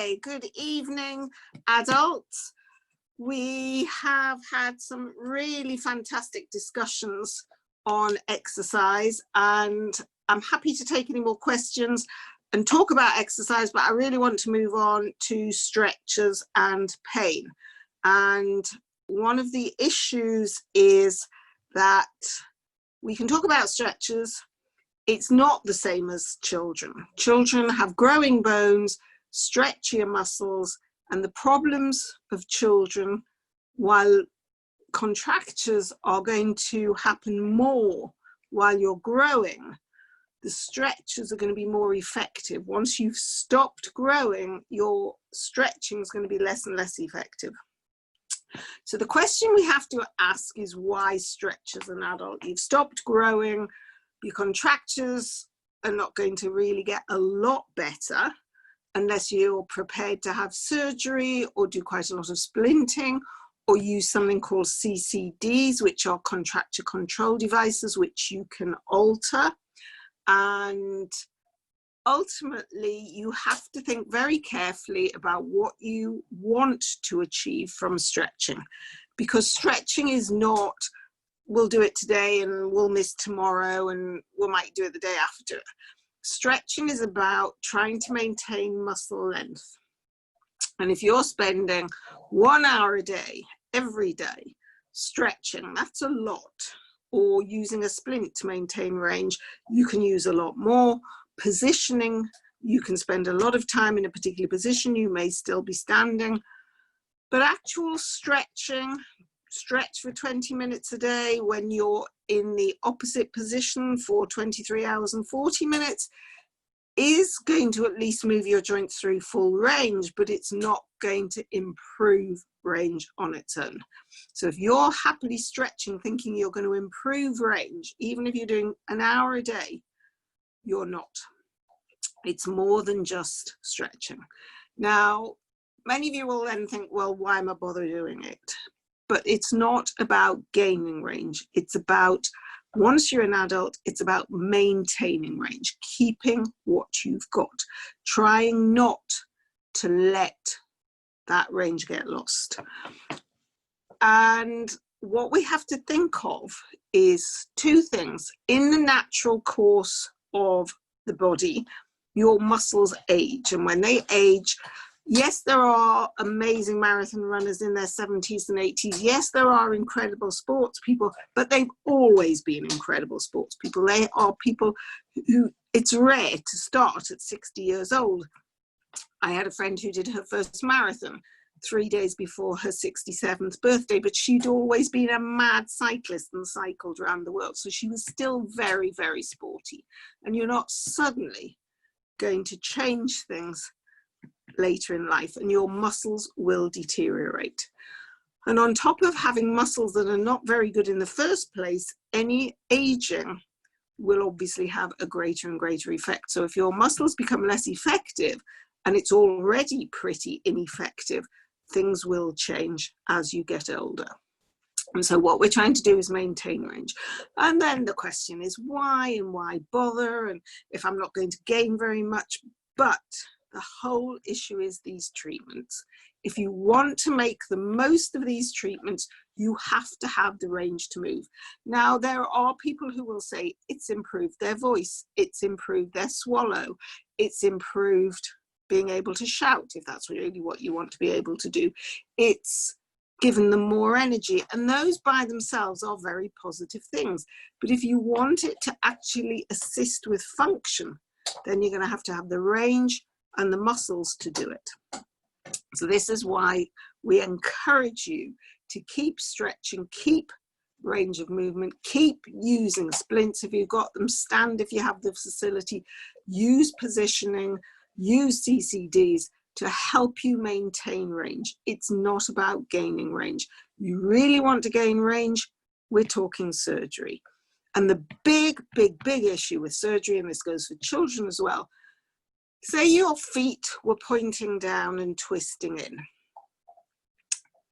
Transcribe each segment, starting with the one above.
Okay, good evening, adults. We have had some really fantastic discussions on exercise, and I'm happy to take any more questions and talk about exercise, but I really want to move on to stretches and pain. And one of the issues is that we can talk about stretches. It's not the same as children. Children have growing bones, stretchier muscles, and the problems of children, while contractures are going to happen more while you're growing, the stretches are going to be more effective. Once you've stopped growing, your stretching is going to be less and less effective. So the question we have to ask is, why stretch as an adult? You've stopped growing, your contractures are not going to really get a lot better unless you're prepared to have surgery or do quite a lot of splinting or use something called CCDs, which are contracture control devices, which you can alter. And ultimately, you have to think very carefully about what you want to achieve from stretching, because stretching is not, we'll do it today and we'll miss tomorrow and we might do it the day after. Stretching is about trying to maintain muscle length. And if you're spending 1 hour a day, every day, stretching, that's a lot. Or using a splint to maintain range, you can use a lot more. Positioning, you can spend a lot of time in a particular position, you may still be standing. But actual stretching, stretch for 20 minutes a day when you're in the opposite position for 23 hours and 40 minutes is going to at least move your joints through full range, but it's not going to improve range on its own. So if you're happily stretching thinking you're going to improve range, even if you're doing an hour a day, you're not. It's more than just stretching. Now, many of you will then think, well, why am I bother doing it? But it's not about gaining range. It's about, once you're an adult, it's about maintaining range, keeping what you've got, trying not to let that range get lost. And what we have to think of is two things. In the natural course of the body, your muscles age, and when they age, yes, there are amazing marathon runners in their 70s and 80s. Yes, there are incredible sports people, but they've always been incredible sports people. They are people who, it's rare to start at 60 years old. I had a friend who did her first marathon 3 days before her 67th birthday, but she'd always been a mad cyclist and cycled around the world. So she was still very, very sporty. And you're not suddenly going to change things later in life, and your muscles will deteriorate. And on top of having muscles that are not very good in the first place, any aging will obviously have a greater and greater effect. So if your muscles become less effective, and it's already pretty ineffective, things will change as you get older. And so what we're trying to do is maintain range. And then the question is why, and why bother, and if I'm not going to gain very much. But the whole issue is these treatments. If you want to make the most of these treatments, you have to have the range to move. Now, there are people who will say it's improved their voice, it's improved their swallow, it's improved being able to shout, if that's really what you want to be able to do. It's given them more energy, and those by themselves are very positive things. But if you want it to actually assist with function, then you're going to have the range and the muscles to do it. So this is why we encourage you to keep stretching, keep range of movement, keep using splints if you've got them, stand if you have the facility, use positioning, use CCDs to help you maintain range. It's not about gaining range. You really want to gain range, we're talking surgery. And the big issue with surgery, and this goes for children as well, say your feet were pointing down and twisting in.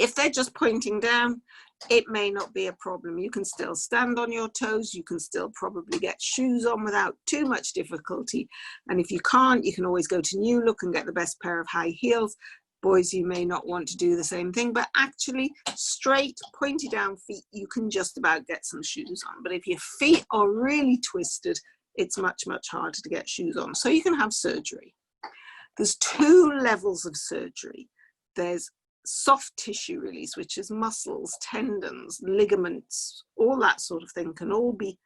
If they're just pointing down, it may not be a problem. You can still stand on your toes. You can still probably get shoes on without too much difficulty. And if you can't, you can always go to New Look and get the best pair of high heels. Boys, you may not want to do the same thing, but actually straight, pointy down feet, you can just about get some shoes on. But if your feet are really twisted, it's much, much harder to get shoes on. So you can have surgery. There's two levels of surgery. There's soft tissue release, which is muscles, tendons, ligaments, all that sort of thing can all be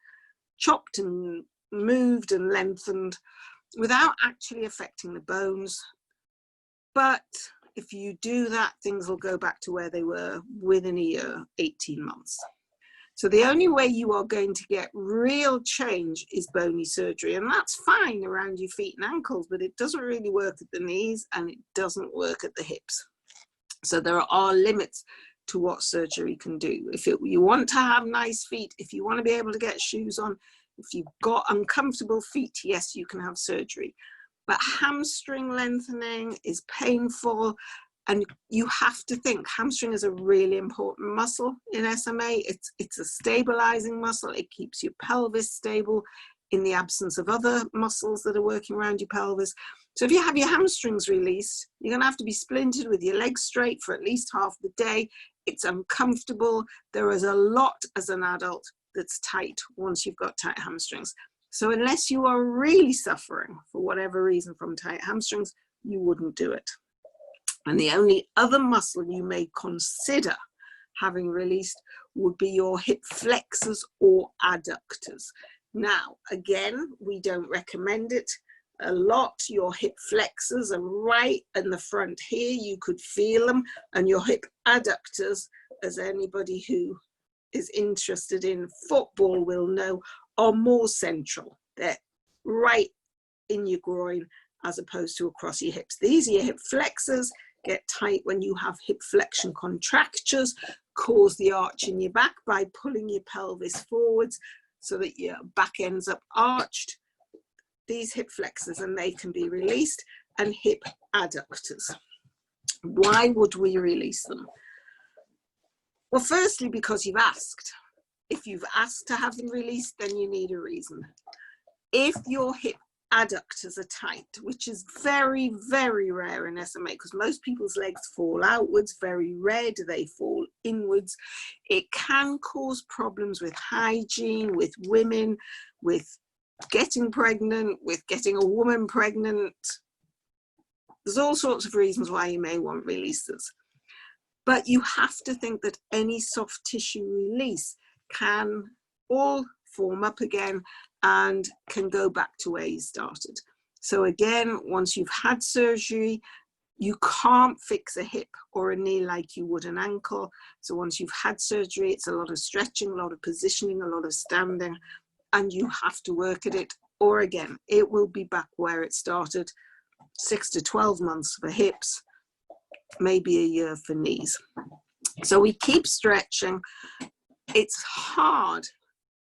chopped and moved and lengthened without actually affecting the bones. But if you do that, things will go back to where they were within a year, 18 months. So the only way you are going to get real change is bony surgery, and that's fine around your feet and ankles, but it doesn't really work at the knees and it doesn't work at the hips. So there are limits to what surgery can do. If you want to have nice feet, if you want to be able to get shoes on, if you've got uncomfortable feet, yes, you can have surgery. But hamstring lengthening is painful, and you have to think hamstring is a really important muscle in SMA. It's a stabilizing muscle. It keeps your pelvis stable in the absence of other muscles that are working around your pelvis. So if you have your hamstrings released, you're going to have to be splinted with your legs straight for at least half the day. It's uncomfortable. There is a lot as an adult that's tight once you've got tight hamstrings. So unless you are really suffering for whatever reason from tight hamstrings, you wouldn't do it. And the only other muscle you may consider having released would be your hip flexors or adductors. Now, again, we don't recommend it a lot. Your hip flexors are right in the front here. You could feel them. And your hip adductors, as anybody who is interested in football will know, are more central. They're right in your groin as opposed to across your hips. These are your hip flexors. Get tight when you have hip flexion contractures, cause the arch in your back by pulling your pelvis forwards so that your back ends up arched. These hip flexors, and they can be released, and hip adductors. Why would we release them? Well, firstly, because you've asked. If you've asked to have them released, then you need a reason. If your hip adductors are tight, which is very, very rare in SMA, because most people's legs fall outwards, very rare do they fall inwards. It can cause problems with hygiene, with women, with getting pregnant, with getting a woman pregnant. There's all sorts of reasons why you may want releases. But you have to think that any soft tissue release can all form up again and can go back to where you started. So again, once you've had surgery, you can't fix a hip or a knee like you would an ankle. So once you've had surgery, it's a lot of stretching, a lot of positioning, a lot of standing, and you have to work at it. Or again, it will be back where it started, 6 to 12 months for hips, maybe a year for knees. So we keep stretching. It's hard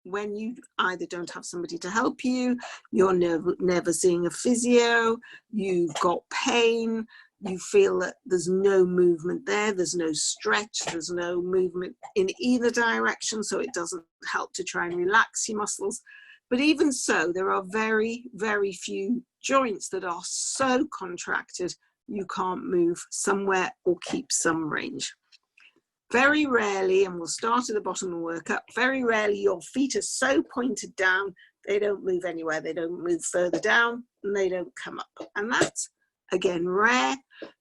when you either don't have somebody to help you, you're never seeing a physio, you've got pain, you feel that there's no movement there, there's no stretch, there's no movement in either direction, so it doesn't help to try and relax your muscles. But even so, there are very, very few joints that are so contracted you can't move somewhere or keep some range. Very rarely, and we'll start at the bottom and work up, very rarely your feet are so pointed down, they don't move anywhere, they don't move further down, and they don't come up. And that's, again, rare.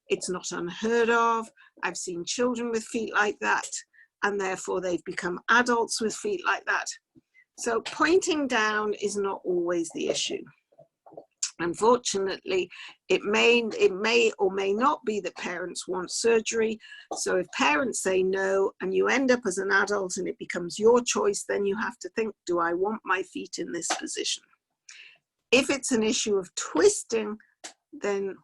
It's not unheard of. I've seen children with feet like that, and therefore they've become adults with feet like that. So pointing down is not always the issue. Unfortunately, it may or may not be that parents want surgery. So if parents say no and you end up as an adult and it becomes your choice, then you have to think, do I want my feet in this position? If it's an issue of twisting, then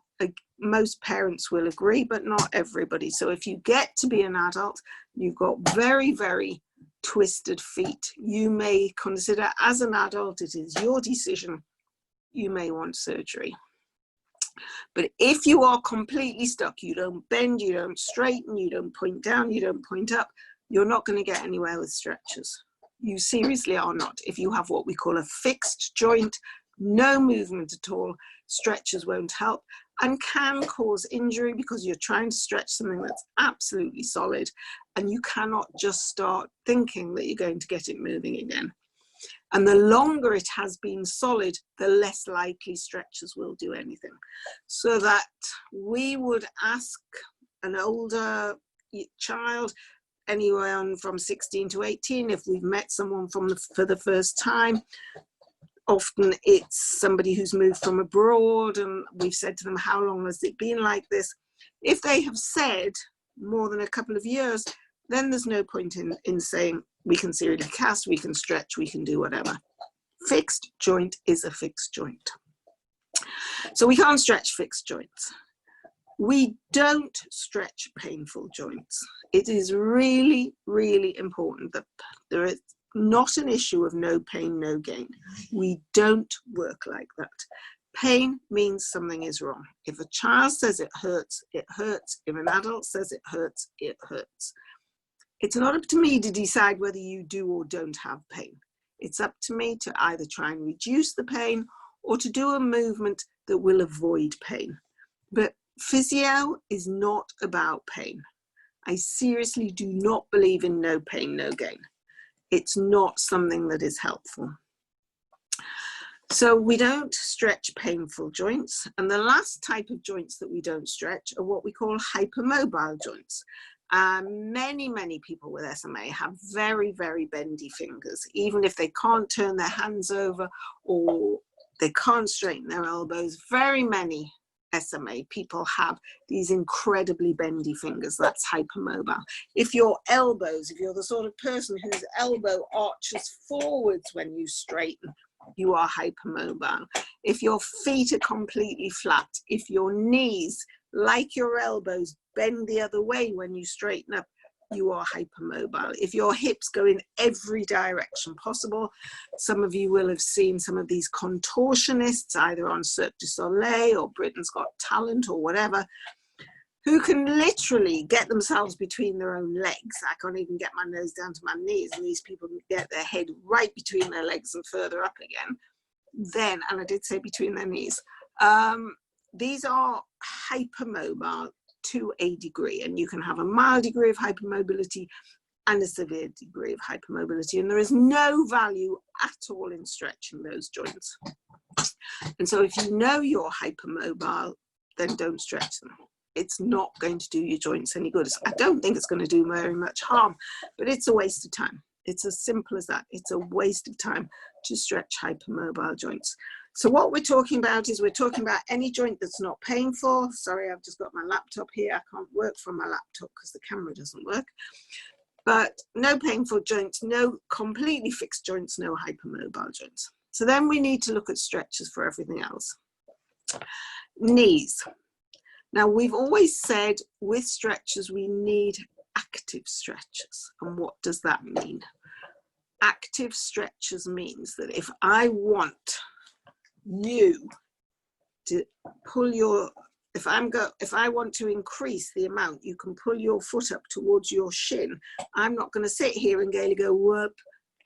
most parents will agree, but not everybody. So if you get to be an adult, you've got very, very twisted feet, you may consider as an adult, it is your decision, you may want surgery. But if you are completely stuck, you don't bend, you don't straighten, you don't point down, you don't point up, you're not going to get anywhere with stretches. You seriously are not. If you have what we call a fixed joint, no movement at all, stretches won't help and can cause injury because you're trying to stretch something that's absolutely solid and you cannot just start thinking that you're going to get it moving again. And the longer it has been solid, the less likely stretches will do anything. So that we would ask an older child, anyone from 16 to 18, if we've met someone for the first time, often it's somebody who's moved from abroad and we've said to them, how long has it been like this? If they have said more than a couple of years, then there's no point in saying we can serially cast, we can stretch, we can do whatever. Fixed joint is a fixed joint. So we can't stretch fixed joints. We don't stretch painful joints. It is really, really important that there is not an issue of no pain, no gain. We don't work like that. Pain means something is wrong. If a child says it hurts, it hurts. If an adult says it hurts, it hurts. It's not up to me to decide whether you do or don't have pain. It's up to me to either try and reduce the pain or to do a movement that will avoid pain. But physio is not about pain. I seriously do not believe in no pain, no gain. It's not something that is helpful. So we don't stretch painful joints. And the last type of joints that we don't stretch are what we call hypermobile joints. Many people with SMA have very, very bendy fingers, even if they can't turn their hands over or they can't straighten their elbows. Very many SMA people have these incredibly bendy fingers. That's hypermobile. If your elbows, if you're the sort of person whose elbow arches forwards when you straighten, you are hypermobile. If your feet are completely flat, if your knees, like your elbows, bend the other way when you straighten up, you are hypermobile. If your hips go in every direction possible, some of you will have seen some of these contortionists, either on Cirque du Soleil or Britain's Got Talent or whatever, who can literally get themselves between their own legs. I can't even get my nose down to my knees, and these people can get their head right between their legs and further up again. Then, and I did say between their knees, these are hypermobile to a degree, and you can have a mild degree of hypermobility and a severe degree of hypermobility, and there is no value at all in stretching those joints. And so if you know you're hypermobile, then don't stretch them. It's not going to do your joints any good. I don't think it's going to do very much harm, but it's a waste of time. It's as simple as that. It's a waste of time to stretch hypermobile joints. So what we're talking about is we're talking about any joint that's not painful. Sorry, I've just got my laptop here. I can't work from my laptop because the camera doesn't work. But no painful joints, no completely fixed joints, no hypermobile joints. So then we need to look at stretches for everything else. Knees. Now, we've always said with stretches, we need active stretches. And what does that mean? Active stretches means that if I want you to pull your, if I want to increase the amount you can pull your foot up towards your shin, I'm not going to sit here and gaily go up,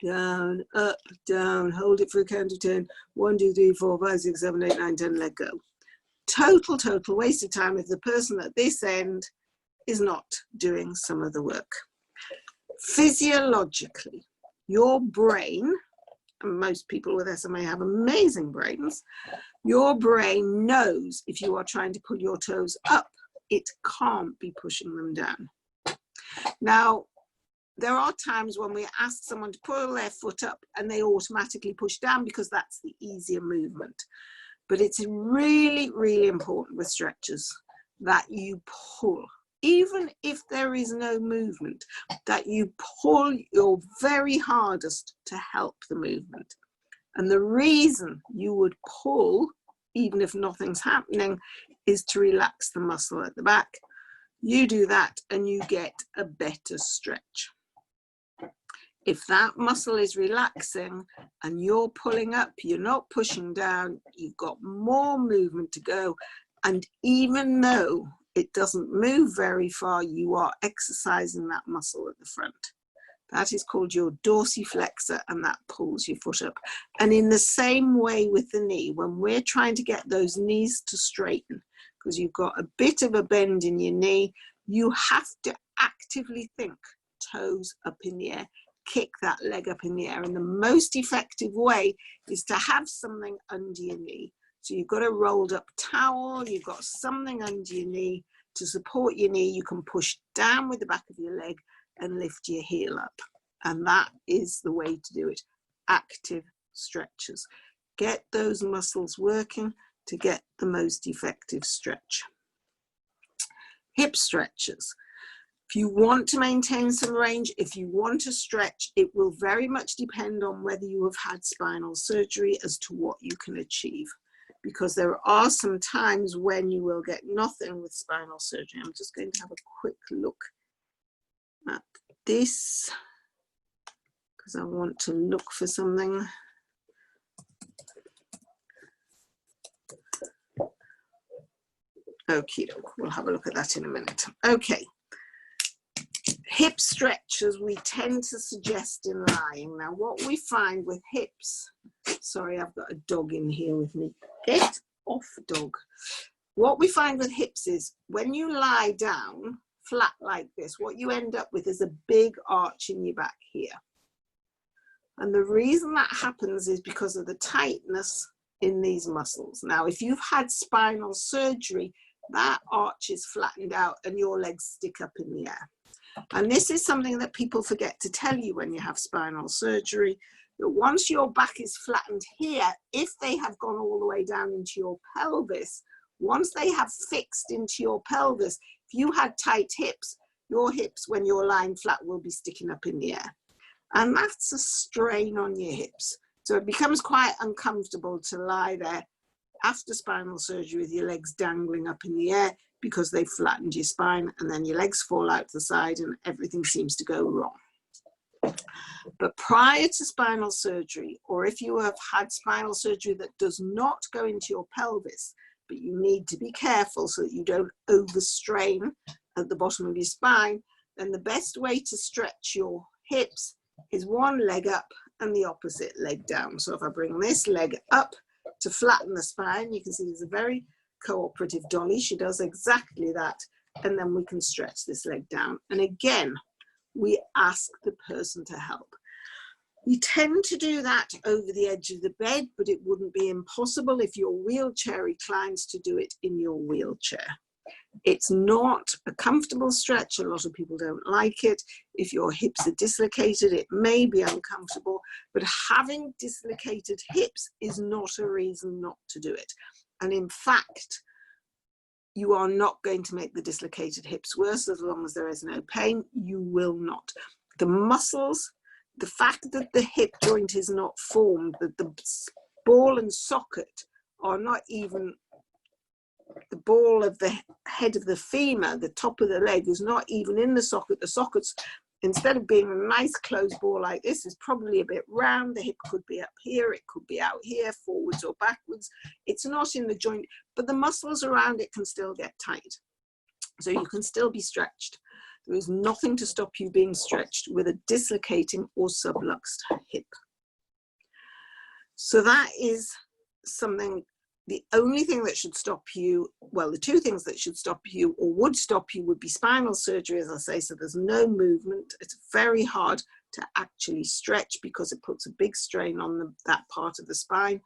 down, hold it for a count of 10, 1, 2, 3, 4, 5, 6, 7, 8, 9, 10, let go. Total waste of time if the person at this end is not doing some of the work. Physiologically, your brain, and most people with SMA have amazing brains, your brain knows if you are trying to pull your toes up, it can't be pushing them down. Now, there are times when we ask someone to pull their foot up and they automatically push down because that's the easier movement. But it's really, really important with stretches that you pull, even if there is no movement, that you pull your very hardest to help the movement. And the reason you would pull, even if nothing's happening, is to relax the muscle at the back. You do that and you get a better stretch. If that muscle is relaxing and you're pulling up, you're not pushing down, you've got more movement to go, And even though it doesn't move very far, you are exercising that muscle at the front. That is called your dorsiflexor, and that pulls your foot up. And in the same way with the knee, when we're trying to get those knees to straighten, because you've got a bit of a bend in your knee, you have to actively think toes up in the air, kick that leg up in the air. And the most effective way is to have something under your knee. So you've got a rolled up towel, you've got something under your knee to support your knee. You can push down with the back of your leg and lift your heel up. And that is the way to do it. Active stretches. Get those muscles working to get the most effective stretch. Hip stretches. If you want to maintain some range, if you want to stretch, it will very much depend on whether you have had spinal surgery as to what you can achieve. Because there are some times when you will get nothing with spinal surgery. I'm just going to have a quick look at this because I want to look for something. Okie doke, we'll have a look at that in a minute. Okay, hip stretches we tend to suggest in lying. Now what we find with hips, sorry, I've got a dog in here with me. Get off, dog. What we find with hips is when you lie down flat like this, what you end up with is a big arch in your back here. And the reason that happens is because of the tightness in these muscles. Now, if you've had spinal surgery, that arch is flattened out and your legs stick up in the air. And this is something that people forget to tell you when you have spinal surgery, that once your back is flattened here, if they have gone all the way down into your pelvis, once they have fixed into your pelvis, if you had tight hips, your hips, when you're lying flat, will be sticking up in the air. And that's a strain on your hips. So it becomes quite uncomfortable to lie there after spinal surgery with your legs dangling up in the air because they've flattened your spine, and then your legs fall out the side and everything seems to go wrong. But prior to spinal surgery, or if you have had spinal surgery that does not go into your pelvis, but you need to be careful so that you don't overstrain at the bottom of your spine, then the best way to stretch your hips is one leg up and the opposite leg down. So if I bring this leg up to flatten the spine, you can see there's a very cooperative dolly. She does exactly that. And then we can stretch this leg down. And again, we ask the person to help. We tend to do that over the edge of the bed, but it wouldn't be impossible if your wheelchair reclines to do it in your wheelchair. It's not a comfortable stretch. A lot of people don't like it. If your hips are dislocated, it may be uncomfortable, but having dislocated hips is not a reason not to do it. And in fact, you are not going to make the dislocated hips worse as long as there is no pain. You will not. The muscles, the fact that the hip joint is not formed, that the ball and socket are not even, the ball of the head of the femur, the top of the leg, is not even in the socket. The sockets, instead of being a nice closed ball like this, is probably a bit round. The hip could be up here, it could be out here, forwards or backwards. It's not in the joint, but the muscles around it can still get tight. So you can still be stretched. There is nothing to stop you being stretched with a dislocating or subluxed hip. So that is something. The only thing that should stop you, well, the two things that should stop you or would stop you would be spinal surgery, as I say, so there's no movement. It's very hard to actually stretch because it puts a big strain on that part of the spine.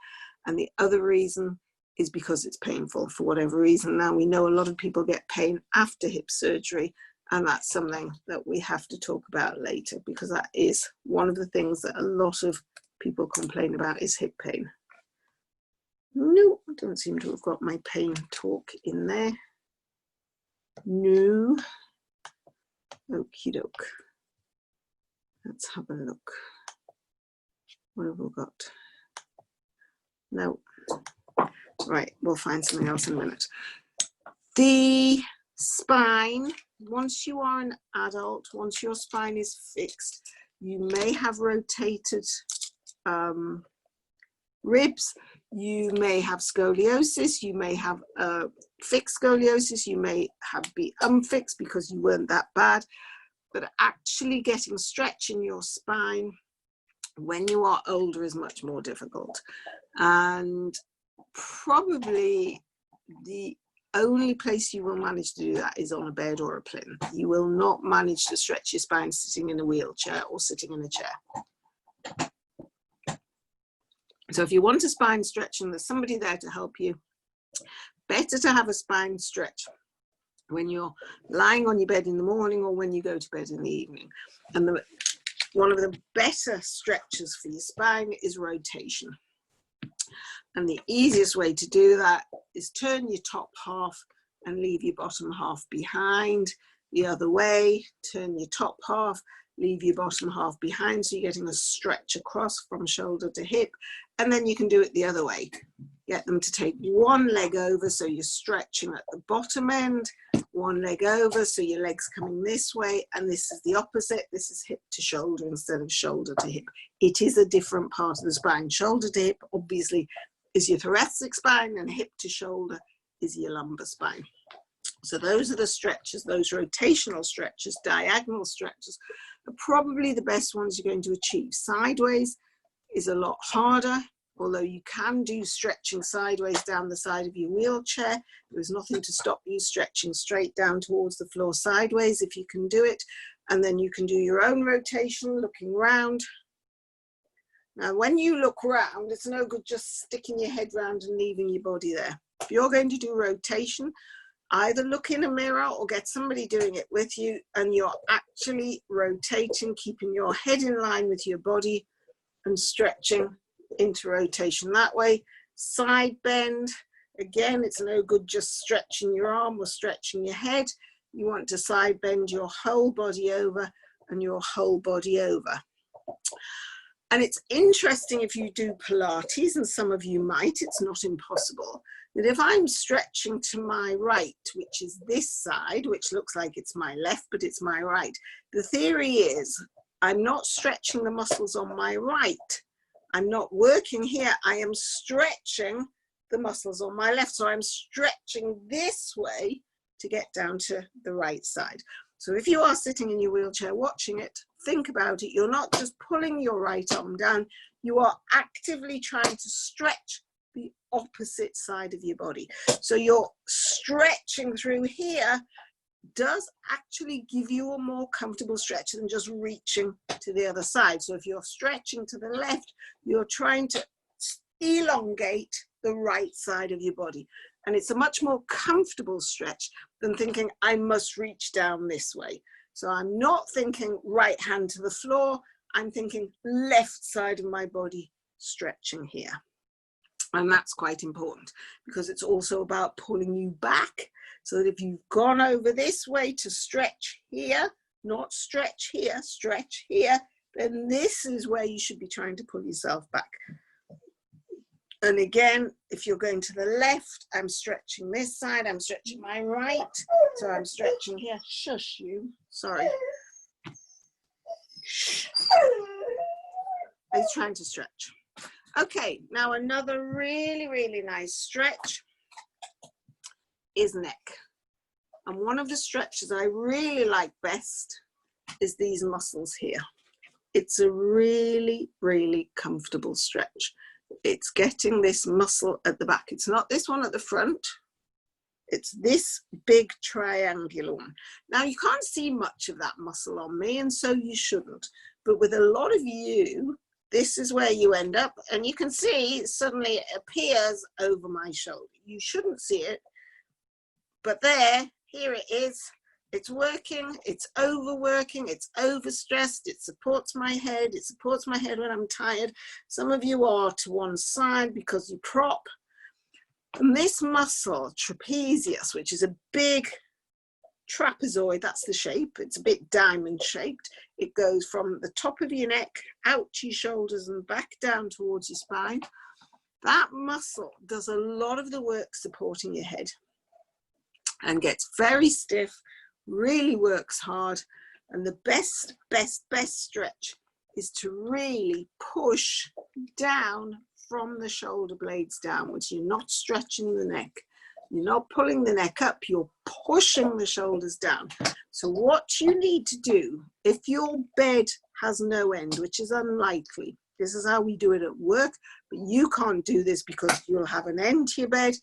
And the other reason is because it's painful for whatever reason. Now, we know a lot of people get pain after hip surgery, and that's something that we have to talk about later, because that is one of the things that a lot of people complain about is hip pain. No, I don't seem to have got my pain talk in there. No. Okie doke. Let's have a look. What have we got? No. Right, we'll find something else in a minute. The spine, once you are an adult, once your spine is fixed, you may have rotated ribs, you may have scoliosis, you may have a fixed scoliosis, you may be unfixed because you weren't that bad, but actually getting stretch in your spine when you are older is much more difficult. And probably the only place you will manage to do that is on a bed or a plinth. You will not manage to stretch your spine sitting in a wheelchair or sitting in a chair. So if you want a spine stretch and there's somebody there to help you, better to have a spine stretch when you're lying on your bed in the morning or when you go to bed in the evening. And one of the better stretches for your spine is rotation. And the easiest way to do that is turn your top half and leave your bottom half behind. The other way, turn your top half, leave your bottom half behind, so you're getting a stretch across from shoulder to hip. And then you can do it the other way. Get them to take one leg over, so you're stretching at the bottom end, one leg over, so your leg's coming this way, and this is the opposite. This is hip to shoulder instead of shoulder to hip. It is a different part of the spine. Shoulder to hip, obviously, is your thoracic spine, and hip to shoulder is your lumbar spine. So those are the stretches, those rotational stretches, diagonal stretches, are probably the best ones you're going to achieve. Sideways is a lot harder, although you can do stretching sideways down the side of your wheelchair. There's nothing to stop you stretching straight down towards the floor sideways if you can do it. And then you can do your own rotation, looking round. Now, when you look round, it's no good just sticking your head round and leaving your body there. If you're going to do rotation, either look in a mirror or get somebody doing it with you, and you're actually rotating, keeping your head in line with your body and stretching into rotation that way. Side bend, again, it's no good just stretching your arm or stretching your head. You want to side bend your whole body over and your whole body over. And it's interesting if you do Pilates, and some of you might, it's not impossible, that if I'm stretching to my right, which is this side, which looks like it's my left, but it's my right, the theory is I'm not stretching the muscles on my right. I'm not working here. I am stretching the muscles on my left. So I'm stretching this way to get down to the right side. So if you are sitting in your wheelchair watching it, think about it. You're not just pulling your right arm down. You are actively trying to stretch the opposite side of your body. So you're stretching through here does actually give you a more comfortable stretch than just reaching to the other side. So if you're stretching to the left, you're trying to elongate the right side of your body. And it's a much more comfortable stretch than thinking I must reach down this way. So I'm not thinking right hand to the floor, I'm thinking left side of my body stretching here. And that's quite important because it's also about pulling you back, so that if you've gone over this way to stretch here, not stretch here, stretch here, then this is where you should be trying to pull yourself back. And again, if you're going to the left, I'm stretching this side, I'm stretching my right, so I'm stretching here. Shush you, sorry. Shh. I'm trying to stretch. Okay, now another really, really nice stretch is neck. And one of the stretches I really like best is these muscles here. It's a really, really comfortable stretch. It's getting this muscle at the back. It's not this one at the front. It's this big triangular one. Now you can't see much of that muscle on me, and so you shouldn't. But with a lot of you, this is where you end up, and you can see suddenly it appears over my shoulder. You shouldn't see it, but there, here it is. It's working, it's overworking, it's overstressed, it supports my head, when I'm tired. Some of you are to one side because you prop. And this muscle, trapezius, which is a big trapezoid, that's the shape, it's a bit diamond shaped. It goes from the top of your neck out to your shoulders and back down towards your spine. That muscle does a lot of the work supporting your head and gets very stiff, really works hard. And the best stretch is to really push down from the shoulder blades downwards. You're not stretching the neck, You're not pulling the neck up, you're pushing the shoulders down. So what you need to do, if your bed has no end, which is unlikely, this is how we do it at work, but you can't do this because you'll have an end to your bed.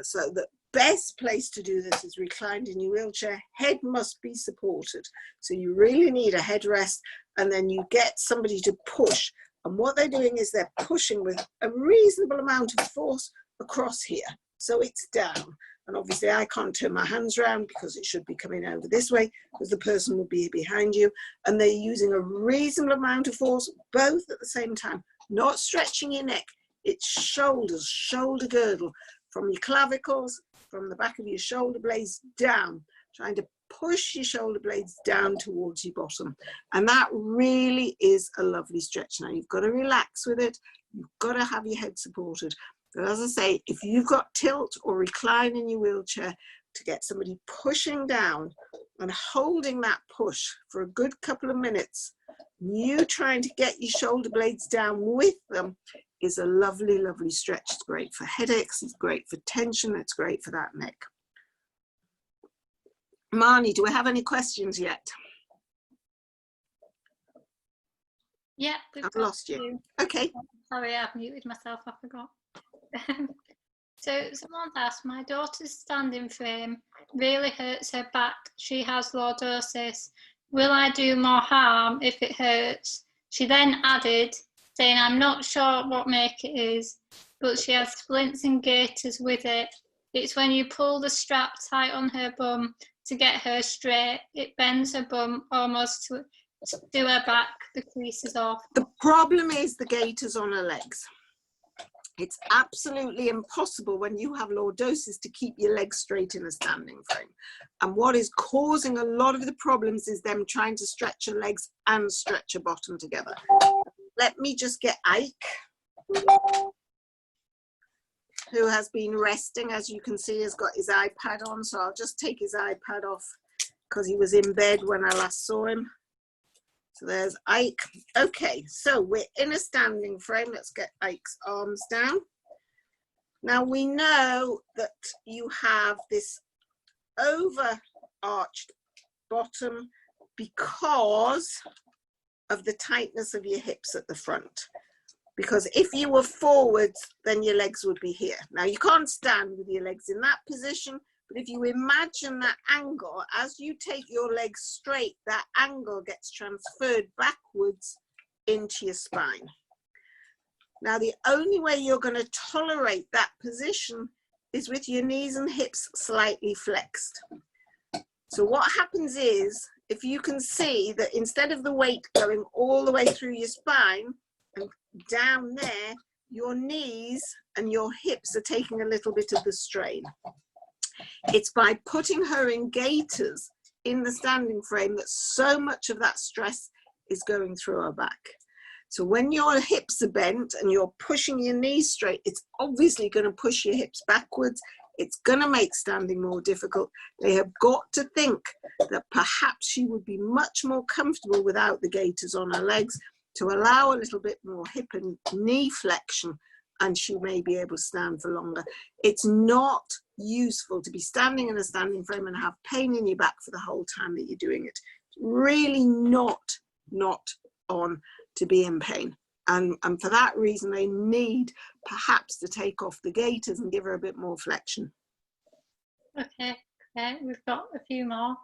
So the best place to do this is reclined in your wheelchair. Head must be supported. So you really need a headrest, and then you get somebody to push. And what they're doing is they're pushing with a reasonable amount of force across here. So it's down. And obviously I can't turn my hands around because it should be coming over this way because the person will be behind you. And they're using a reasonable amount of force, both at the same time, not stretching your neck. It's shoulders, shoulder girdle, from your clavicles, from the back of your shoulder blades down, trying to push your shoulder blades down towards your bottom. And that really is a lovely stretch. Now you've got to relax with it. You've got to have your head supported. But as I say, if you've got tilt or recline in your wheelchair, to get somebody pushing down and holding that push for a good couple of minutes, you trying to get your shoulder blades down with them, is a lovely, lovely stretch. It's great for headaches, it's great for tension, it's great for that neck. Marnie, do we have any questions yet? Yeah, I've lost you. Okay. Sorry, I've muted myself, I forgot. So someone's asked, my daughter's standing frame really hurts her back. She has lordosis. Will I do more harm if it hurts? She then added, saying, I'm not sure what make it is, but she has splints and gaiters with it. It's when you pull the strap tight on her bum to get her straight, it bends her bum almost to her back, the creases off. The problem is the gaiters on her legs. It's absolutely impossible when you have lordosis to keep your legs straight in a standing frame. And what is causing a lot of the problems is them trying to stretch your legs and stretch your bottom together. Let me just get Ike, who has been resting. As you can see, has got his iPad on. So I'll just take his iPad off because he was in bed when I last saw him. So there's Ike. Okay, so we're in a standing frame. Let's get Ike's arms down. Now we know that you have this overarched bottom because of the tightness of your hips at the front. Because if you were forwards, then your legs would be here. Now you can't stand with your legs in that position, but if you imagine that angle, as you take your legs straight, that angle gets transferred backwards into your spine. Now, the only way you're going to tolerate that position is with your knees and hips slightly flexed. So what happens is, if you can see that instead of the weight going all the way through your spine and down there, your knees and your hips are taking a little bit of the strain. It's by putting her in gaiters in the standing frame that so much of that stress is going through her back. So when your hips are bent and you're pushing your knees straight, it's obviously going to push your hips backwards. It's going to make standing more difficult. They have got to think that perhaps she would be much more comfortable without the gaiters on her legs to allow a little bit more hip and knee flexion, and she may be able to stand for longer. It's not useful to be standing in a standing frame and have pain in your back for the whole time that you're doing it. Really not on to be in pain. And for that reason, they need perhaps to take off the gaiters and give her a bit more flexion. Okay, we've got a few more.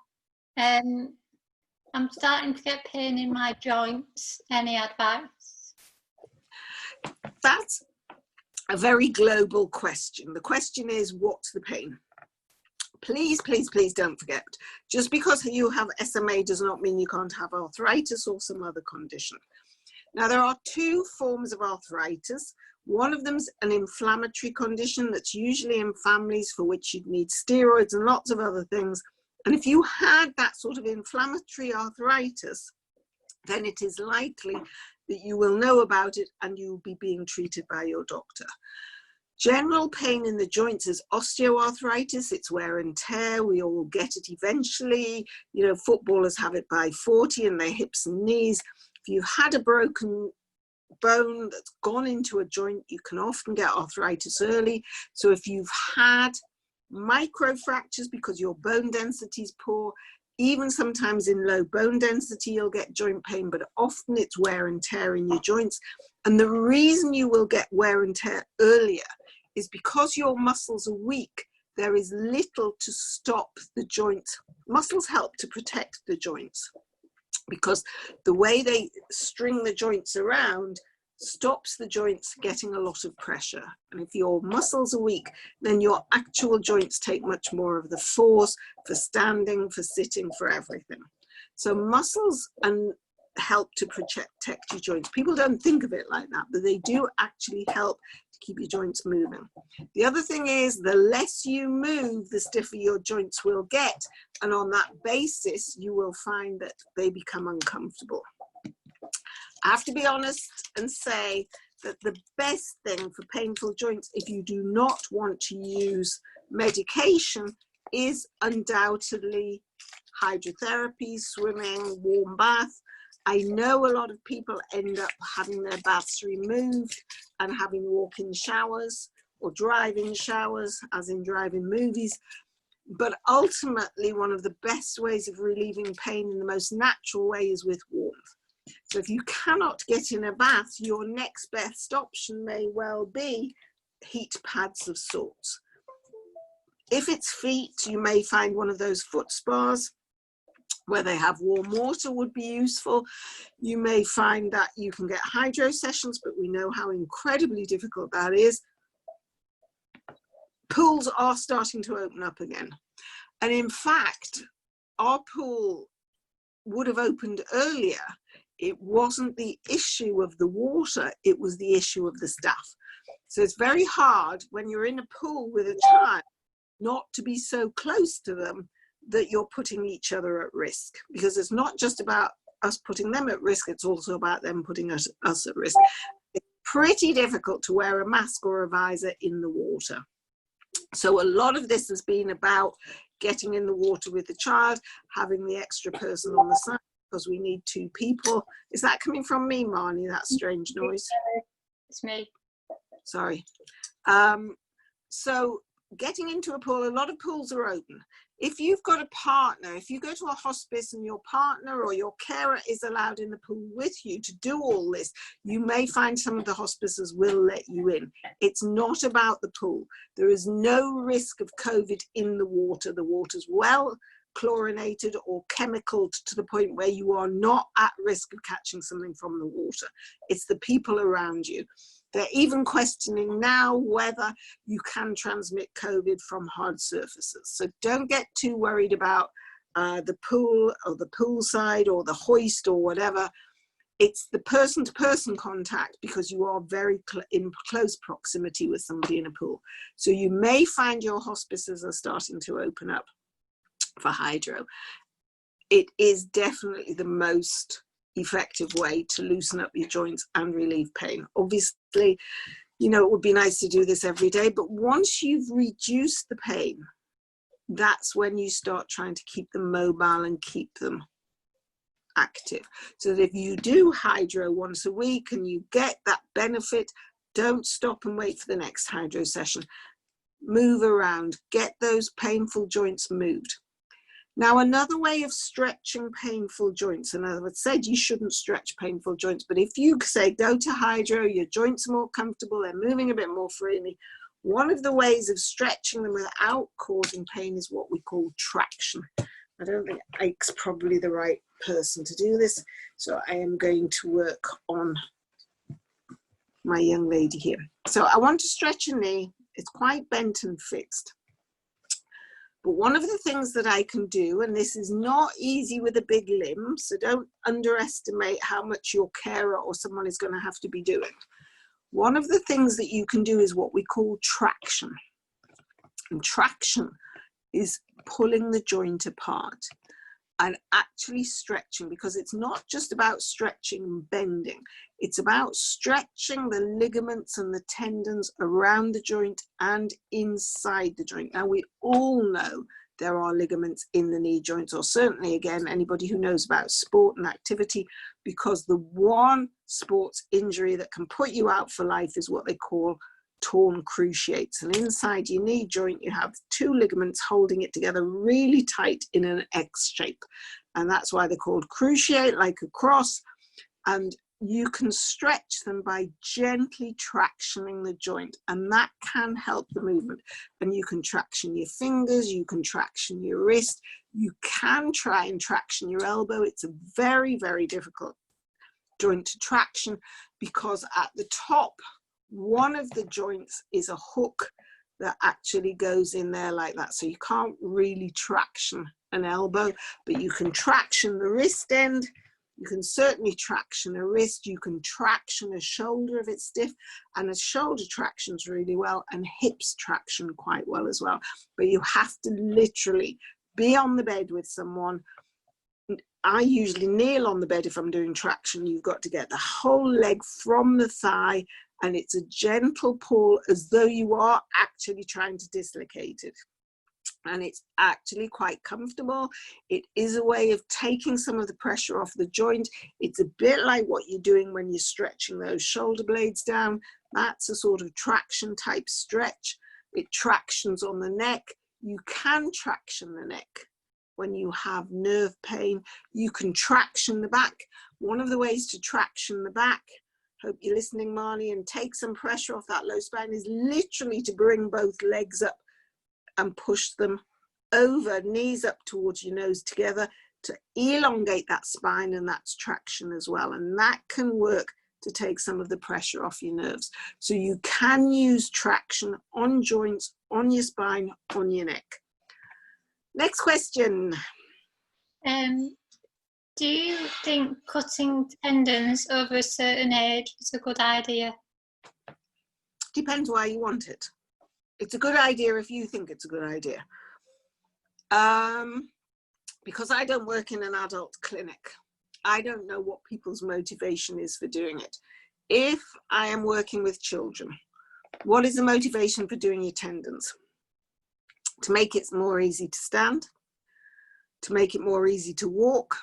I'm starting to get pain in my joints. Any advice? That's a very global question. The question is, what's the pain? Please, please, please don't forget, just because you have SMA does not mean you can't have arthritis or some other condition. Now, there are two forms of arthritis. One of them is an inflammatory condition that's usually in families for which you'd need steroids and lots of other things. And if you had that sort of inflammatory arthritis, then it is likely that you will know about it and you will be being treated by your doctor. General pain in the joints is osteoarthritis. It's wear and tear. We all get it eventually. You know, footballers have it by 40 in their hips and knees. If you've had a broken bone that's gone into a joint, you can often get arthritis early. So if you've had micro fractures because your bone density is poor. Even sometimes in low bone density, you'll get joint pain, but often it's wear and tear in your joints. And the reason you will get wear and tear earlier is because your muscles are weak. There is little to stop the joints. Muscles help to protect the joints because the way they string the joints around stops the joints getting a lot of pressure. And if your muscles are weak, then your actual joints take much more of the force for standing, for sitting, for everything. So muscles help to protect your joints. People don't think of it like that, but they do actually help to keep your joints moving. The other thing is, the less you move, the stiffer your joints will get. And on that basis, you will find that they become uncomfortable. I have to be honest and say that the best thing for painful joints, if you do not want to use medication, is undoubtedly hydrotherapy, swimming, warm bath. I know a lot of people end up having their baths removed and having walk-in showers or drive-in showers, as in drive-in movies. But ultimately, one of the best ways of relieving pain in the most natural way is with warmth. So if you cannot get in a bath, your next best option may well be heat pads of sorts. If it's feet, you may find one of those foot spas where they have warm water would be useful. You may find that you can get hydro sessions, but we know how incredibly difficult that is. Pools are starting to open up again. And in fact, our pool would have opened earlier. It wasn't the issue of the water, it was the issue of the staff. So it's very hard when you're in a pool with a child not to be so close to them that you're putting each other at risk, because it's not just about us putting them at risk, it's also about them putting us at risk. It's pretty difficult to wear a mask or a visor in the water. So a lot of this has been about getting in the water with the child, having the extra person on the side, because we need two people. Is that coming from me, Marnie, that strange noise? It's me. Sorry. So getting into a pool, a lot of pools are open. If you've got a partner, if you go to a hospice and your partner or your carer is allowed in the pool with you to do all this, you may find some of the hospices will let you in. It's not about the pool. There is no risk of COVID in the water. The water's well chlorinated or chemicaled to the point where you are not at risk of catching something from the water. It's the people around you. They're even questioning now whether you can transmit COVID from hard surfaces. So don't get too worried about the pool or the poolside or the hoist or whatever. It's the person-to-person contact, because you are very in close proximity with somebody in a pool. So you may find your hospices are starting to open up for hydro. It is definitely the most effective way to loosen up your joints and relieve pain. Obviously, you know, it would be nice to do this every day, but once you've reduced the pain, that's when you start trying to keep them mobile and keep them active. So that if you do hydro once a week and you get that benefit, don't stop and wait for the next hydro session. Move around, get those painful joints moved. Now, another way of stretching painful joints, and as I said, you shouldn't stretch painful joints, but if you say go to hydro, your joints are more comfortable, they're moving a bit more freely, one of the ways of stretching them without causing pain is what we call traction. I don't think Ike's probably the right person to do this, so I am going to work on my young lady here. So I want to stretch a knee. It's quite bent and fixed. But one of the things that I can do, and this is not easy with a big limb, so don't underestimate how much your carer or someone is going to have to be doing. One of the things that you can do is what we call traction. And traction is pulling the joint apart and actually stretching, because it's not just about stretching and bending. It's about stretching the ligaments and the tendons around the joint and inside the joint. Now, we all know there are ligaments in the knee joints, or certainly, again, anybody who knows about sport and activity, because the one sports injury that can put you out for life is what they call torn cruciates. And inside your knee joint, you have two ligaments holding it together really tight in an X shape. And that's why they're called cruciate, like a cross. And you can stretch them by gently tractioning the joint, and that can help the movement. And you can traction your fingers, you can traction your wrist, you can try and traction your elbow. It's a very, very difficult joint to traction because at the top, one of the joints is a hook that actually goes in there like that. So you can't really traction an elbow, but you can traction the wrist end. You can certainly traction a wrist, you can traction a shoulder if it's stiff, and a shoulder tractions really well, and hips traction quite well as well. But you have to literally be on the bed with someone. I usually kneel on the bed if I'm doing traction. You've got to get the whole leg from the thigh, and it's a gentle pull as though you are actually trying to dislocate it. And it's actually quite comfortable. It is a way of taking some of the pressure off the joint. It's a bit like what you're doing when you're stretching those shoulder blades down. That's a sort of traction type stretch. It tractions on the neck. You can traction the neck when you have nerve pain. You can traction the back. One of the ways to traction the back, hope you're listening, Marnie, and take some pressure off that low spine, is literally to bring both legs up and push them over, knees up towards your nose together, to elongate that spine, and that's traction as well. And that can work to take some of the pressure off your nerves. So you can use traction on joints, on your spine, on your neck. Next question. Do you think cutting tendons over a certain age is a good idea? Depends why you want it. It's a good idea if you think it's a good idea. Because I don't work in an adult clinic, I don't know what people's motivation is for doing it. If I am working with children, what is the motivation for doing your tendons? To make it more easy to stand, to make it more easy to walk,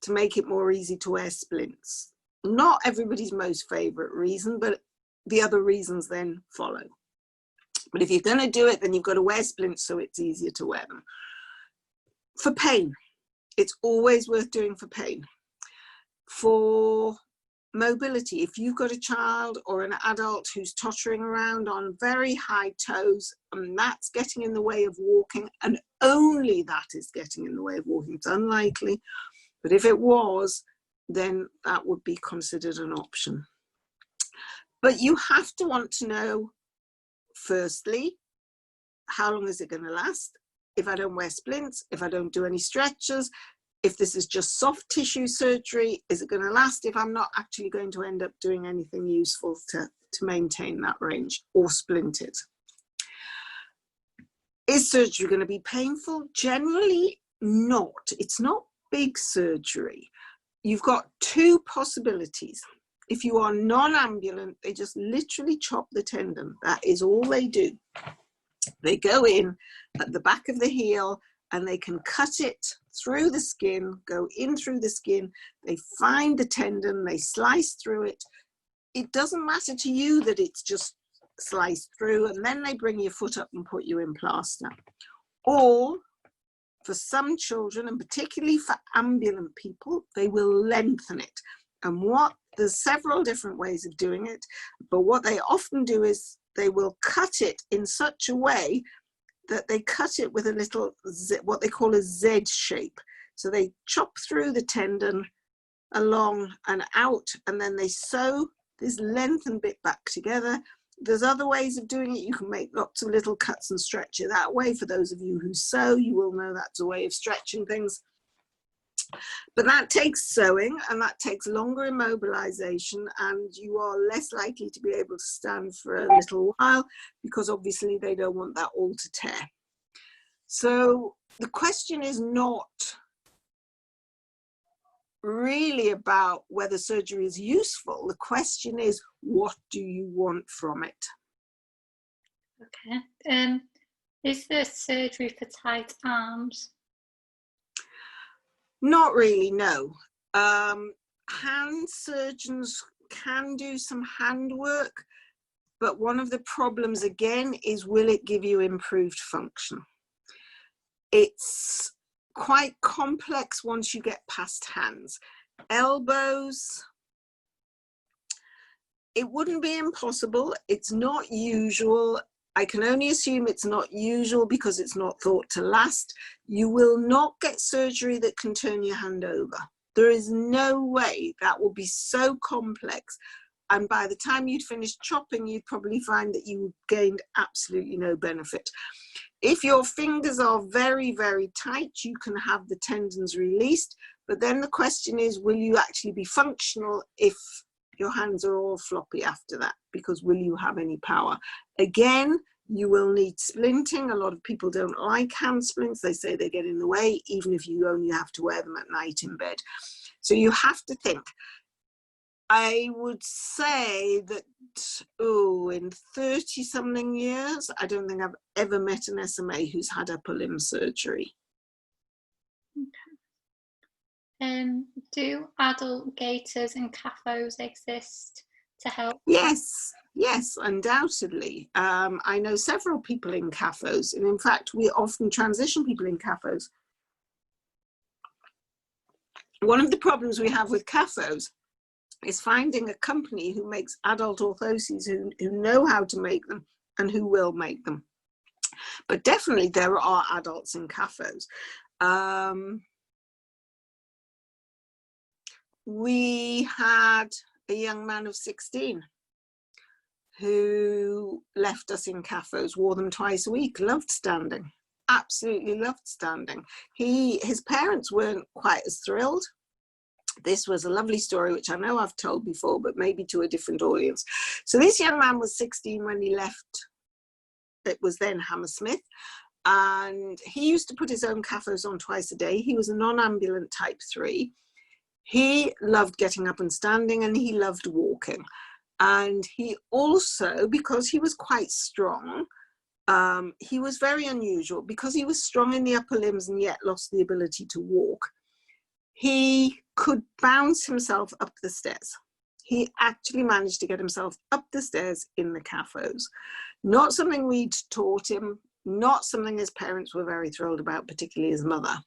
to make it more easy to wear splints. Not everybody's most favorite reason, but the other reasons then follow. But if you're going to do it, then you've got to wear splints so it's easier to wear them. For pain, it's always worth doing for pain. For mobility, if you've got a child or an adult who's tottering around on very high toes, and that's getting in the way of walking, and only that is getting in the way of walking, it's unlikely, but if it was, then that would be considered an option. But you have to want to know, firstly, how long is it going to last? If I don't wear splints, if I don't do any stretches, if this is just soft tissue surgery, is it going to last if I'm not actually going to end up doing anything useful to maintain that range or splint it? Is surgery going to be painful? Generally not. It's not big surgery. You've got two possibilities. If you are non-ambulant, they just literally chop the tendon. That is all they do. They go in at the back of the heel and they can cut it through the skin, go in through the skin. They find the tendon, they slice through it. It doesn't matter to you that it's just sliced through, and then they bring your foot up and put you in plaster. Or for some children, and particularly for ambulant people, they will lengthen it. And there's several different ways of doing it, but what they often do is they will cut it in such a way that they cut it with a little, what they call a Z shape. So they chop through the tendon along and out, and then they sew this lengthened bit back together. There's other ways of doing it. You can make lots of little cuts and stretch it that way. For those of you who sew, you will know that's a way of stretching things. But that takes sewing, and that takes longer immobilization, and you are less likely to be able to stand for a little while because obviously they don't want that all to tear. So the question is not really about whether surgery is useful. The question is, what do you want from it? Okay. Is there surgery for tight arms? Not really, no. Hand surgeons can do some hand work. but one of the problems again is, will it give you improved function? It's quite complex once you get past hands. Elbows, it wouldn't be impossible. It's not usual. I can only assume it's not usual because it's not thought to last. You will not get surgery that can turn your hand over. There is no way. That will be so complex. And by the time you'd finished chopping, you'd probably find that you gained absolutely no benefit. If your fingers are very, very tight, you can have the tendons released. But then the question is, will you actually be functional if your hands are all floppy after that? Because will you have any power? Again, you will need splinting. A lot of people don't like hand splints. They say they get in the way, even if you only have to wear them at night in bed. So you have to think. I would say that, in 30-something years, I don't think I've ever met an SMA who's had upper limb surgery. Okay. Do adult gaiters and CAFOs exist to help? Yes, yes, undoubtedly. I know several people in CAFOs, and in fact, we often transition people in CAFOs. One of the problems we have with CAFOs is finding a company who makes adult orthoses who know how to make them and who will make them. But definitely there are adults in CAFOs. We had a young man of 16 who left us in CAFOs, wore them twice a week, loved standing, absolutely loved standing. His parents weren't quite as thrilled. This was a lovely story, which I know I've told before, but maybe to a different audience. So this young man was 16 when he left, it was then Hammersmith, and he used to put his own CAFOs on twice a day. He was a non-ambulant type 3. He loved getting up and standing, and he loved walking. And he also, because he was quite strong, he was very unusual. Because he was strong in the upper limbs and yet lost the ability to walk, he could bounce himself up the stairs. He actually managed to get himself up the stairs in the CAFOs. Not something we'd taught him, not something his parents were very thrilled about, particularly his mother.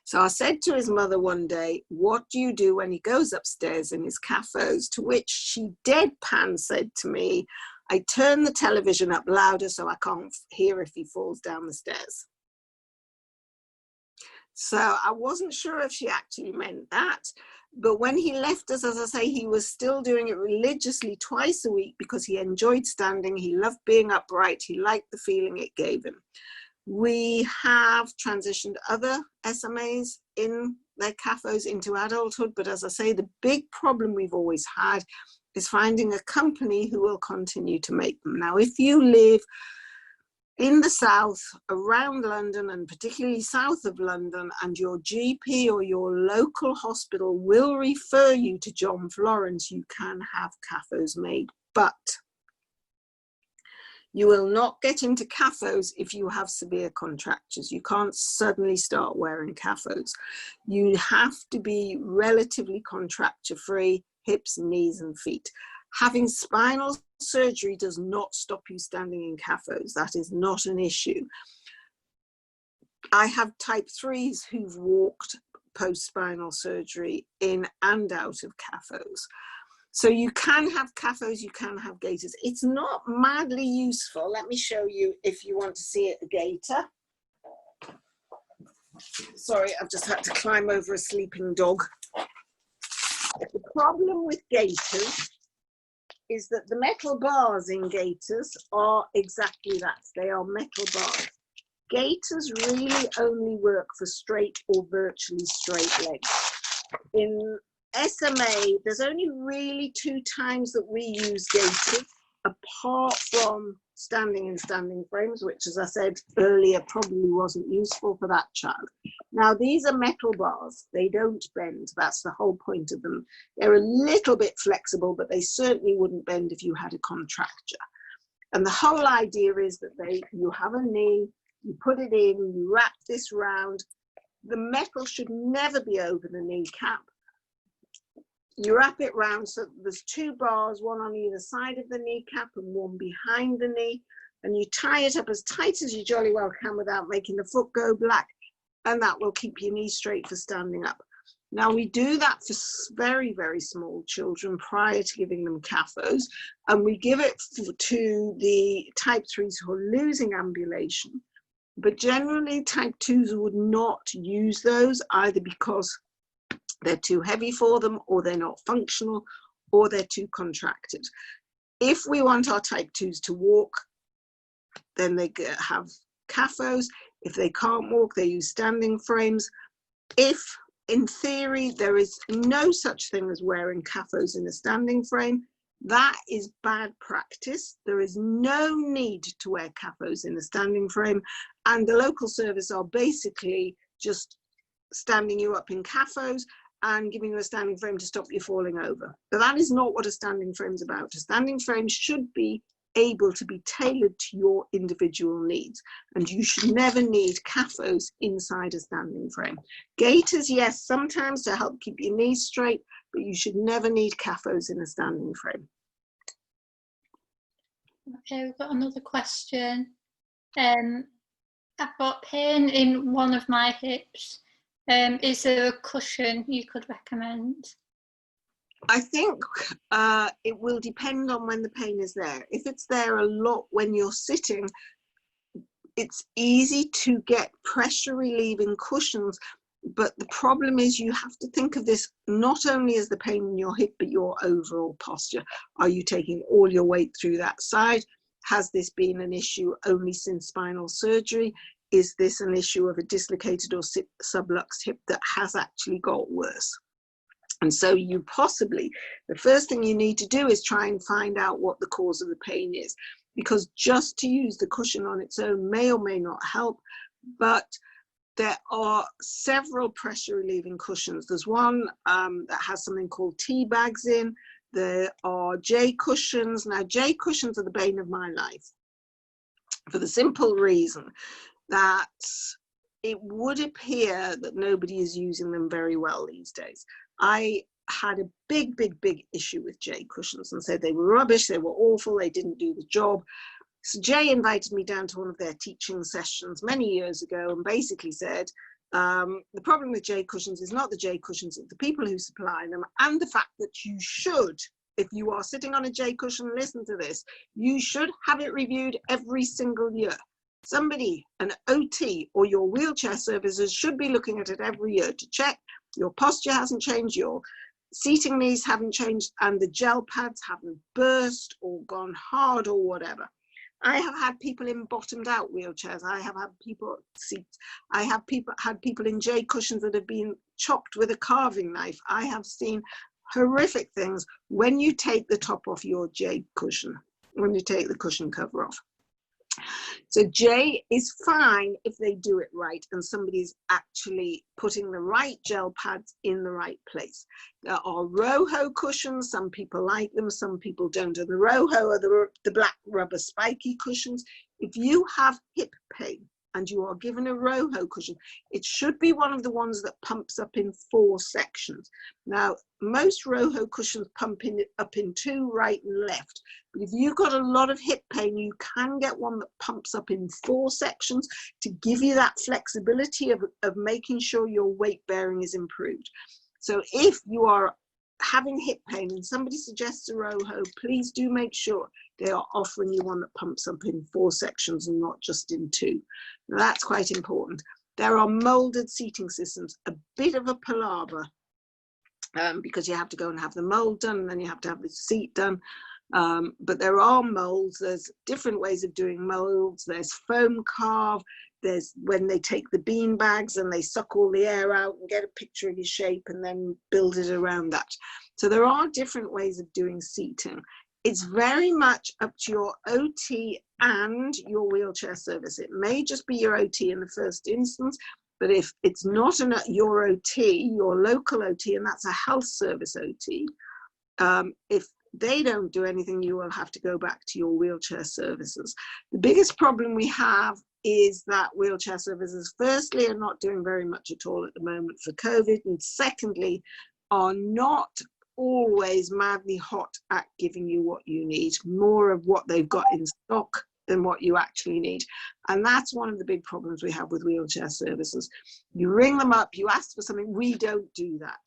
So I said to his mother one day, what do you do when he goes upstairs in his CAFOs? To which she deadpan said to me, I turn the television up louder so I can't hear if he falls down the stairs. So I wasn't sure if she actually meant that, but when he left us, as I say, he was still doing it religiously twice a week because he enjoyed standing, he loved being upright, he liked the feeling it gave him. We have transitioned other SMAs in their CAFOs into adulthood, but as I say, the big problem we've always had is finding a company who will continue to make them. Now, if you live in the south, around London, and particularly south of London, and your GP or your local hospital will refer you to John Florence, you can have CAFOs made, but you will not get into CAFOs if you have severe contractures. You can't suddenly start wearing CAFOs. You have to be relatively contracture-free, hips, knees, and feet. Having spinal surgery does not stop you standing in CAFOs. That is not an issue. I have type 3s who've walked post-spinal surgery in and out of CAFOs. So you can have CAFOs, you can have gaiters. It's not madly useful. Let me show you if you want to see it, a gaiter. Sorry, I've just had to climb over a sleeping dog. The problem with gaiters is that the metal bars in gaiters are exactly that. They are metal bars. Gaiters really only work for straight or virtually straight legs. In SMA, there's only really 2 times that we use gaiters, apart from standing in standing frames, which, as I said earlier, probably wasn't useful for that child. Now, these are metal bars. They don't bend. That's the whole point of them. They're a little bit flexible, but they certainly wouldn't bend if you had a contracture. And the whole idea is that you have a knee, you put it in, you wrap this round. The metal should never be over the kneecap. you wrap it round so there's 2 bars, one on either side of the kneecap and one behind the knee, and you tie it up as tight as you jolly well can without making the foot go black, and that will keep your knee straight for standing up. Now we do that for very, very small children prior to giving them CAFOs, and we give it to the type 3s who are losing ambulation, but generally type 2s would not use those either because they're too heavy for them, or they're not functional, or they're too contracted. If we want our type 2s to walk, then they have CAFOs. If they can't walk, they use standing frames. If, in theory, there is no such thing as wearing CAFOs in a standing frame, that is bad practice. There is no need to wear CAFOs in a standing frame, and the local service are basically just standing you up in CAFOs and giving you a standing frame to stop you falling over. But that is not what a standing frame is about. A standing frame should be able to be tailored to your individual needs, and you should never need CAFOs inside a standing frame. Gaiters, yes, sometimes to help keep your knees straight, but you should never need CAFOs in a standing frame. Okay, we've got another question. I've got pain in one of my hips. Is there a cushion you could recommend? I think it will depend on when the pain is there. If it's there a lot when you're sitting, it's easy to get pressure relieving cushions, but the problem is you have to think of this not only as the pain in your hip, but your overall posture. Are you taking all your weight through that side? Has this been an issue only since spinal surgery? Is this an issue of a dislocated or subluxed hip that has actually got worse? And so you possibly, the first thing you need to do is try and find out what the cause of the pain is, because just to use the cushion on its own may or may not help, but there are several pressure relieving cushions. There's one that has something called tea bags in. There are J cushions. Now J cushions are the bane of my life for the simple reason that it would appear that nobody is using them very well these days. I had a big issue with J cushions and said they were rubbish, they were awful, they didn't do the job. So Jay invited me down to one of their teaching sessions many years ago and basically said, the problem with J cushions is not the J cushions, it's the people who supply them, and the fact that you should, if you are sitting on a J cushion, listen to this, you should have it reviewed every single year. Somebody, an OT or your wheelchair services should be looking at it every year to check your posture hasn't changed, your seating knees haven't changed, and the gel pads haven't burst or gone hard or whatever. I have had people in bottomed out wheelchairs. I have had people seats. I have had people in J cushions that have been chopped with a carving knife. I have seen horrific things when you take the top off your J cushion, when you take the cushion cover off. So J is fine if they do it right and somebody's actually putting the right gel pads in the right place. There are Roho cushions, some people like them, some people don't. And the Roho are the black rubber spiky cushions. If you have hip pain and you are given a Roho cushion, it should be one of the ones that pumps up in 4 sections. Now, most Roho cushions pump up in 2, right and left. But if you've got a lot of hip pain, you can get one that pumps up in 4 sections to give you that flexibility of making sure your weight bearing is improved. So if you are having hip pain and somebody suggests a Roho, please do make sure they are offering you one that pumps up in 4 sections and not just in 2. Now that's quite important. There are molded seating systems, a bit of a palaver because you have to go and have the mold done and then you have to have the seat done. But there are molds, there's different ways of doing molds, there's foam carve, there's when they take the bean bags and they suck all the air out and get a picture of your shape and then build it around that. So there are different ways of doing seating. It's very much up to your OT and your wheelchair service. It may just be your OT in the first instance, but if it's not your OT, your local OT, and that's a health service OT, if they don't do anything, you will have to go back to your wheelchair services. The biggest problem we have is that wheelchair services, firstly, are not doing very much at all at the moment for COVID, and secondly, are not always madly hot at giving you what you need, more of what they've got in stock than what you actually need. And that's one of the big problems we have with wheelchair services. You ring them up, you ask for something. We don't do that.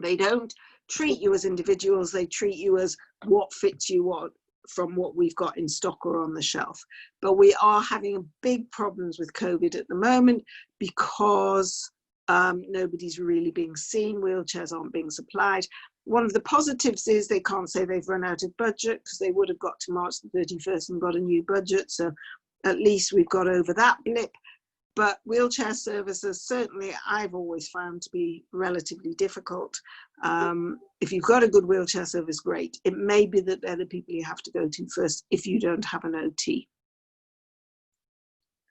They don't treat you as individuals. They treat you as what fits you what from what we've got in stock or on the shelf. But we are having big problems with COVID at the moment because nobody's really being seen. Wheelchairs aren't being supplied. One of the positives is they can't say they've run out of budget, because they would have got to March the 31st and got a new budget. So at least we've got over that blip. But wheelchair services, certainly I've always found to be relatively difficult. If you've got a good wheelchair service, great. It may be that they're the people you have to go to first if you don't have an OT.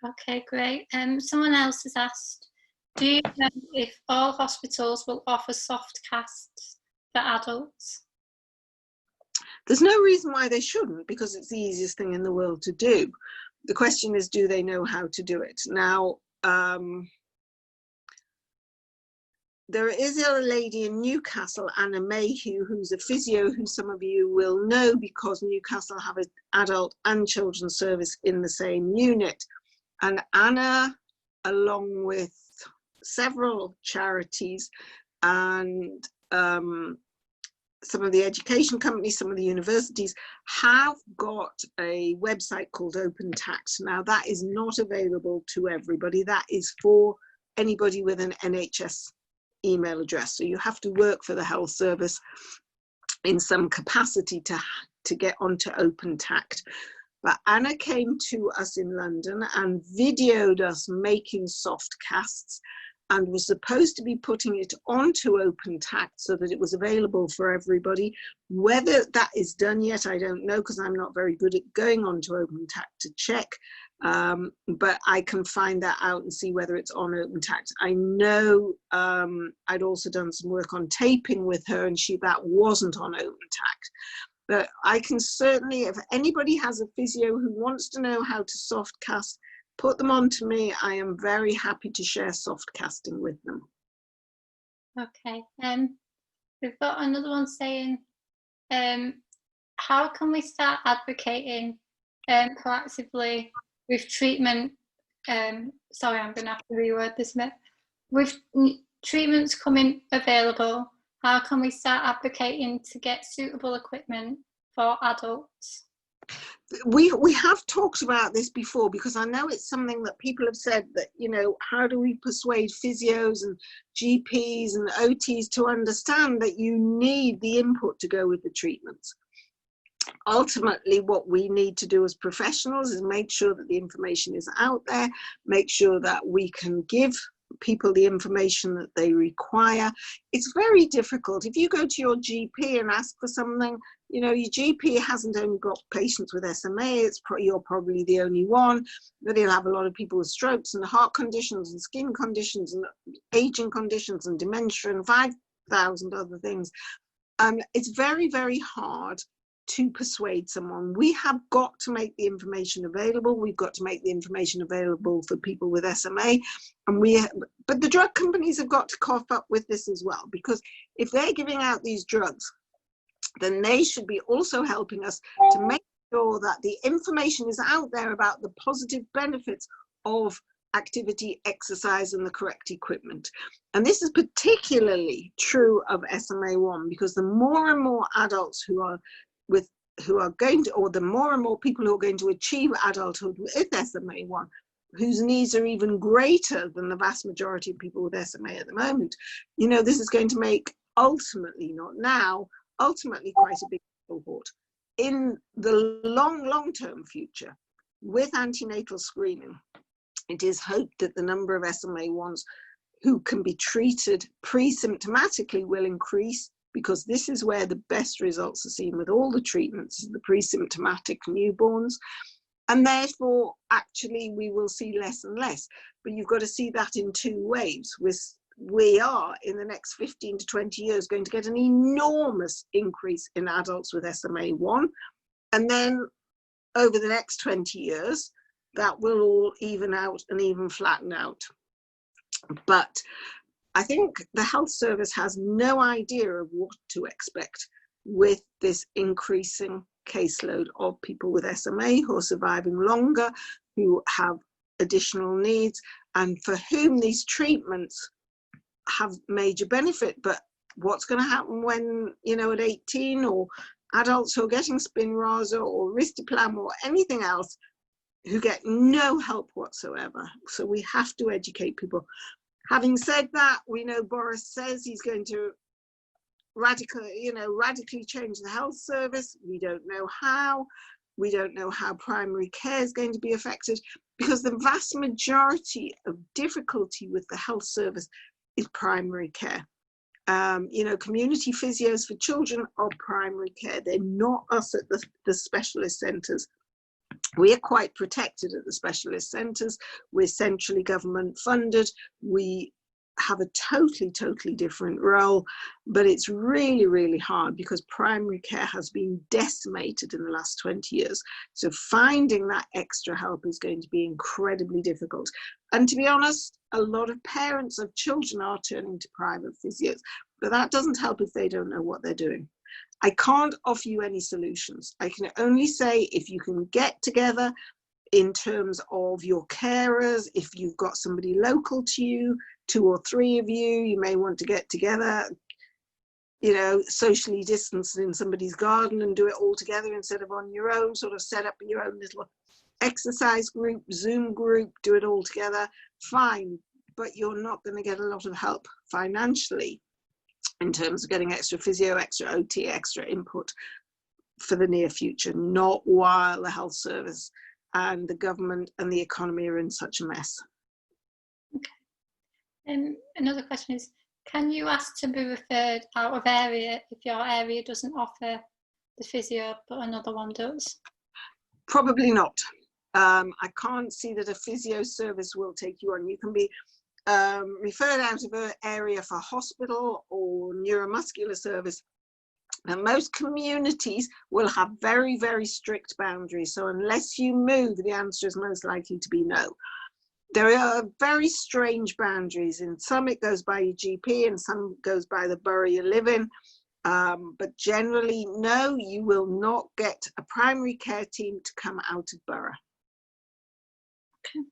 Okay, great. Someone else has asked, do you know if all hospitals will offer soft casts for adults? There's no reason why they shouldn't, because it's the easiest thing in the world to do. The question is, do they know how to do it? Now, there is a lady in Newcastle, Anna Mayhew, who's a physio, who some of you will know because Newcastle have an adult and children's service in the same unit. And Anna, along with several charities and some of the education companies, some of the universities, have got a website called OpenTact. Now, that is not available to everybody. That is for anybody with an NHS email address. So you have to work for the health service in some capacity to get onto OpenTact. But Anna came to us in London and videoed us making soft casts, and was supposed to be putting it onto OpenTact so that it was available for everybody. Whether that is done yet, I don't know, because I'm not very good at going onto OpenTact to check. But I can find that out and see whether it's on OpenTact. I know I'd also done some work on taping with her, and that wasn't on OpenTact. But I can certainly, if anybody has a physio who wants to know how to soft cast, put them on to me. I am very happy to share soft casting with them. Okay. We've got another one saying, how can we start advocating proactively with treatment? Sorry, I'm going to have to reword this a bit. With treatments coming available, how can we start advocating to get suitable equipment for adults? We have talked about this before, because I know it's something that people have said that, you know, how do we persuade physios and GPs and OTs to understand that you need the input to go with the treatments? Ultimately, what we need to do as professionals is make sure that the information is out there, make sure that we can give people the information that they require. It's very difficult. If you go to your GP and ask for something, you know, your GP hasn't only got patients with SMA, you're probably the only one, but he'll have a lot of people with strokes and heart conditions and skin conditions and aging conditions and dementia and 5,000 other things. It's very, very hard to persuade someone. We have got to make the information available. We've got to make the information available for people with SMA, and but the drug companies have got to cough up with this as well, because if they're giving out these drugs, then they should be also helping us to make sure that the information is out there about the positive benefits of activity, exercise, and the correct equipment. And this is particularly true of SMA1, because the more and more adults who are going to, or the more and more people who are going to achieve adulthood with SMA1, whose needs are even greater than the vast majority of people with SMA at the moment, you know, this is going to make ultimately, not now, ultimately quite a big cohort. In the long-term future, with antenatal screening, it is hoped that the number of SMA1s who can be treated pre-symptomatically will increase, because this is where the best results are seen with all the treatments, the pre-symptomatic newborns. And therefore, actually, we will see less and less. But you've got to see that in two waves. We are, in the next 15 to 20 years, going to get an enormous increase in adults with SMA1. And then over the next 20 years, that will all even out and even flatten out. But I think the health service has no idea of what to expect with this increasing caseload of people with SMA who are surviving longer, who have additional needs, and for whom these treatments have major benefit. But what's going to happen when, you know, at 18, or adults who are getting Spinraza or Risdiplam or anything else, who get no help whatsoever? So we have to educate people. Having said that, we know Boris says he's going to radically change the health service. We don't know how. We don't know how primary care is going to be affected, because the vast majority of difficulty with the health service is primary care. You know, community physios for children are primary care. They're not us at the specialist centres. We are quite protected at the specialist centres. We're centrally government funded. We have a totally different role, but it's really, really hard because primary care has been decimated in the last 20 years. So finding that extra help is going to be incredibly difficult. And to be honest, a lot of parents of children are turning to private physios, but that doesn't help if they don't know what they're doing. I can't offer you any solutions. I can only say if you can get together in terms of your carers, if you've got somebody local to you, 2 or 3 of you, you may want to get together, you know, socially distanced in somebody's garden and do it all together instead of on your own, sort of set up your own little exercise group, Zoom group, do it all together, fine. But you're not going to get a lot of help financially in terms of getting extra physio, extra OT, extra input for the near future, not while the health service and the government and the economy are in such a mess. Okay. Another question is, can you ask to be referred out of area if your area doesn't offer the physio but another one does? Probably not. I can't see that a physio service will take you on. You can be referred out of an area for hospital or neuromuscular service. And most communities will have very, very strict boundaries. So unless you move, the answer is most likely to be no. There are very strange boundaries. In some it goes by your GP and some goes by the borough you live in. But generally, no, you will not get a primary care team to come out of borough. Okay.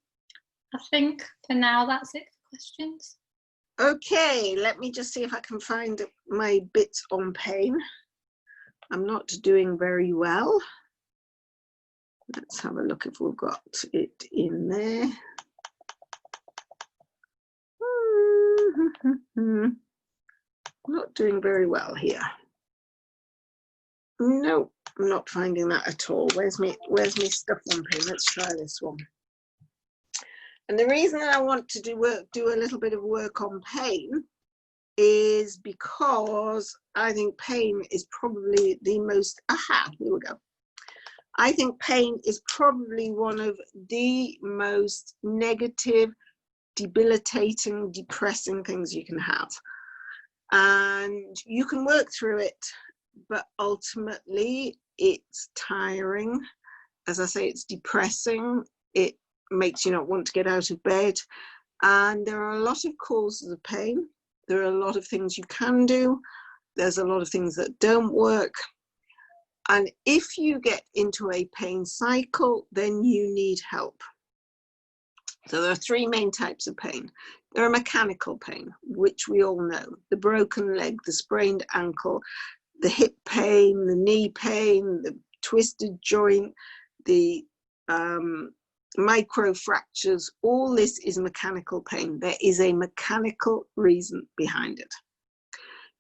I think for now that's it for questions. Okay, let me just see if I can find my bits on pain. I'm not doing very well. Let's have a look if we've got it in there. Not doing very well here. No, I'm not finding that at all. Where's me stuff on pain? Let's try this one. And the reason I want to do a little bit of work on pain is because I think pain is probably the most, here we go. I think pain is probably one of the most negative, debilitating, depressing things you can have. And you can work through it, but ultimately it's tiring. As I say, it's depressing. It makes you not want to get out of bed. And there are a lot of causes of pain. There are a lot of things you can do. There's a lot of things that don't work. And if you get into a pain cycle, then you need help. So there are 3 main types of pain. There are mechanical pain, which we all know. The broken leg, the sprained ankle, the hip pain, the knee pain, the twisted joint, the micro fractures. All this is mechanical pain. There is a mechanical reason behind it.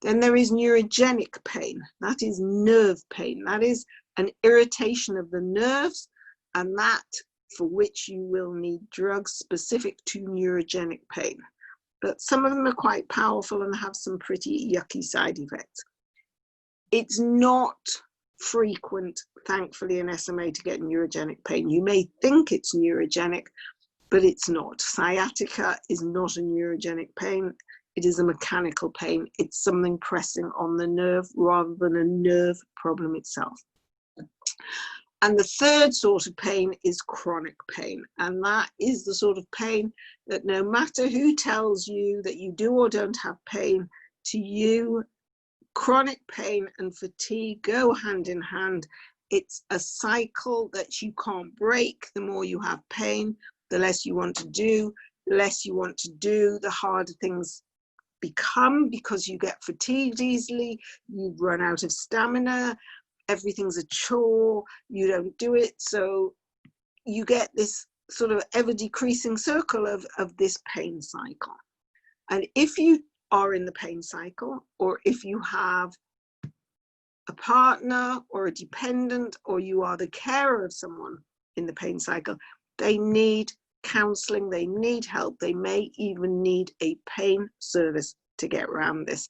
Then there is neurogenic pain. That is nerve pain. That is an irritation of the nerves, and that for which you will need drugs specific to neurogenic pain. But some of them are quite powerful and have some pretty yucky side effects. It's not frequent, thankfully, in SMA to get neurogenic pain. You may think it's neurogenic, but it's not. Sciatica is not a neurogenic pain. It is a mechanical pain. It's something pressing on the nerve rather than a nerve problem itself. And the third sort of pain is chronic pain. And that is the sort of pain that no matter who tells you that you do or don't have pain, to you, chronic pain and fatigue go hand in hand. It's a cycle that you can't break. The more you have pain, the less you want to do. The less you want to do, the harder things become, because you get fatigued easily, you run out of stamina, everything's a chore, you don't do it. So you get this sort of ever decreasing circle of this pain cycle. And if you are in the pain cycle, or if you have a partner or a dependent, or you are the carer of someone in the pain cycle, they need counseling, they need help, they may even need a pain service to get around this.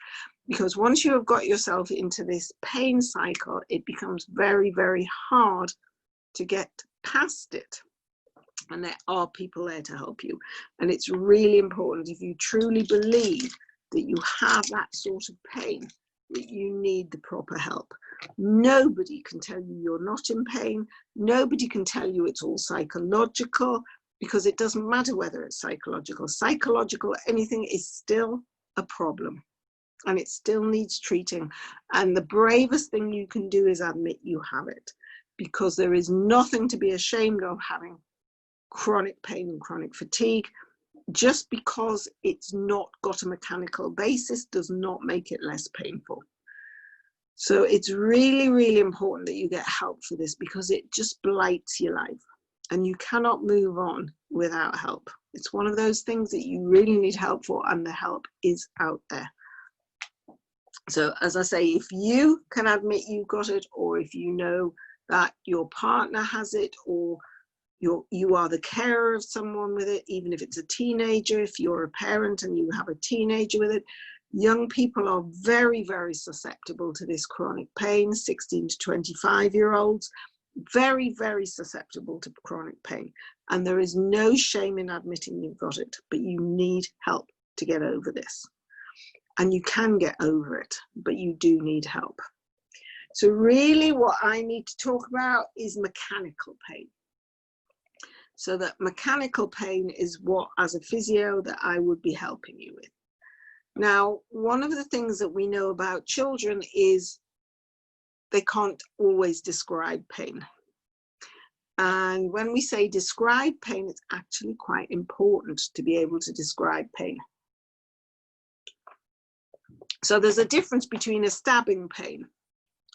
Because once you have got yourself into this pain cycle, it becomes very, very hard to get past it. And there are people there to help you. And it's really important, if you truly believe that you have that sort of pain, that you need the proper help. Nobody can tell you you're not in pain. Nobody can tell you it's all psychological, because it doesn't matter whether it's psychological, anything is still a problem, and it still needs treating. And the bravest thing you can do is admit you have it, because there is nothing to be ashamed of having chronic pain and chronic fatigue. Just because it's not got a mechanical basis does not make it less painful. So it's really, really important that you get help for this, because it just blights your life and you cannot move on without help. It's one of those things that you really need help for, and the help is out there. So as I say, if you can admit you've got it, or if you know that your partner has it, or you are the carer of someone with it, even if it's a teenager, if you're a parent and you have a teenager with it, young people are very, very susceptible to this chronic pain. 16 to 25-year-olds, very, very susceptible to chronic pain. And there is no shame in admitting you've got it, but you need help to get over this. And you can get over it, but you do need help. So really what I need to talk about is mechanical pain. So that mechanical pain is what, as a physio, that I would be helping you with. Now, one of the things that we know about children is they can't always describe pain. And when we say describe pain, it's actually quite important to be able to describe pain. So there's a difference between a stabbing pain,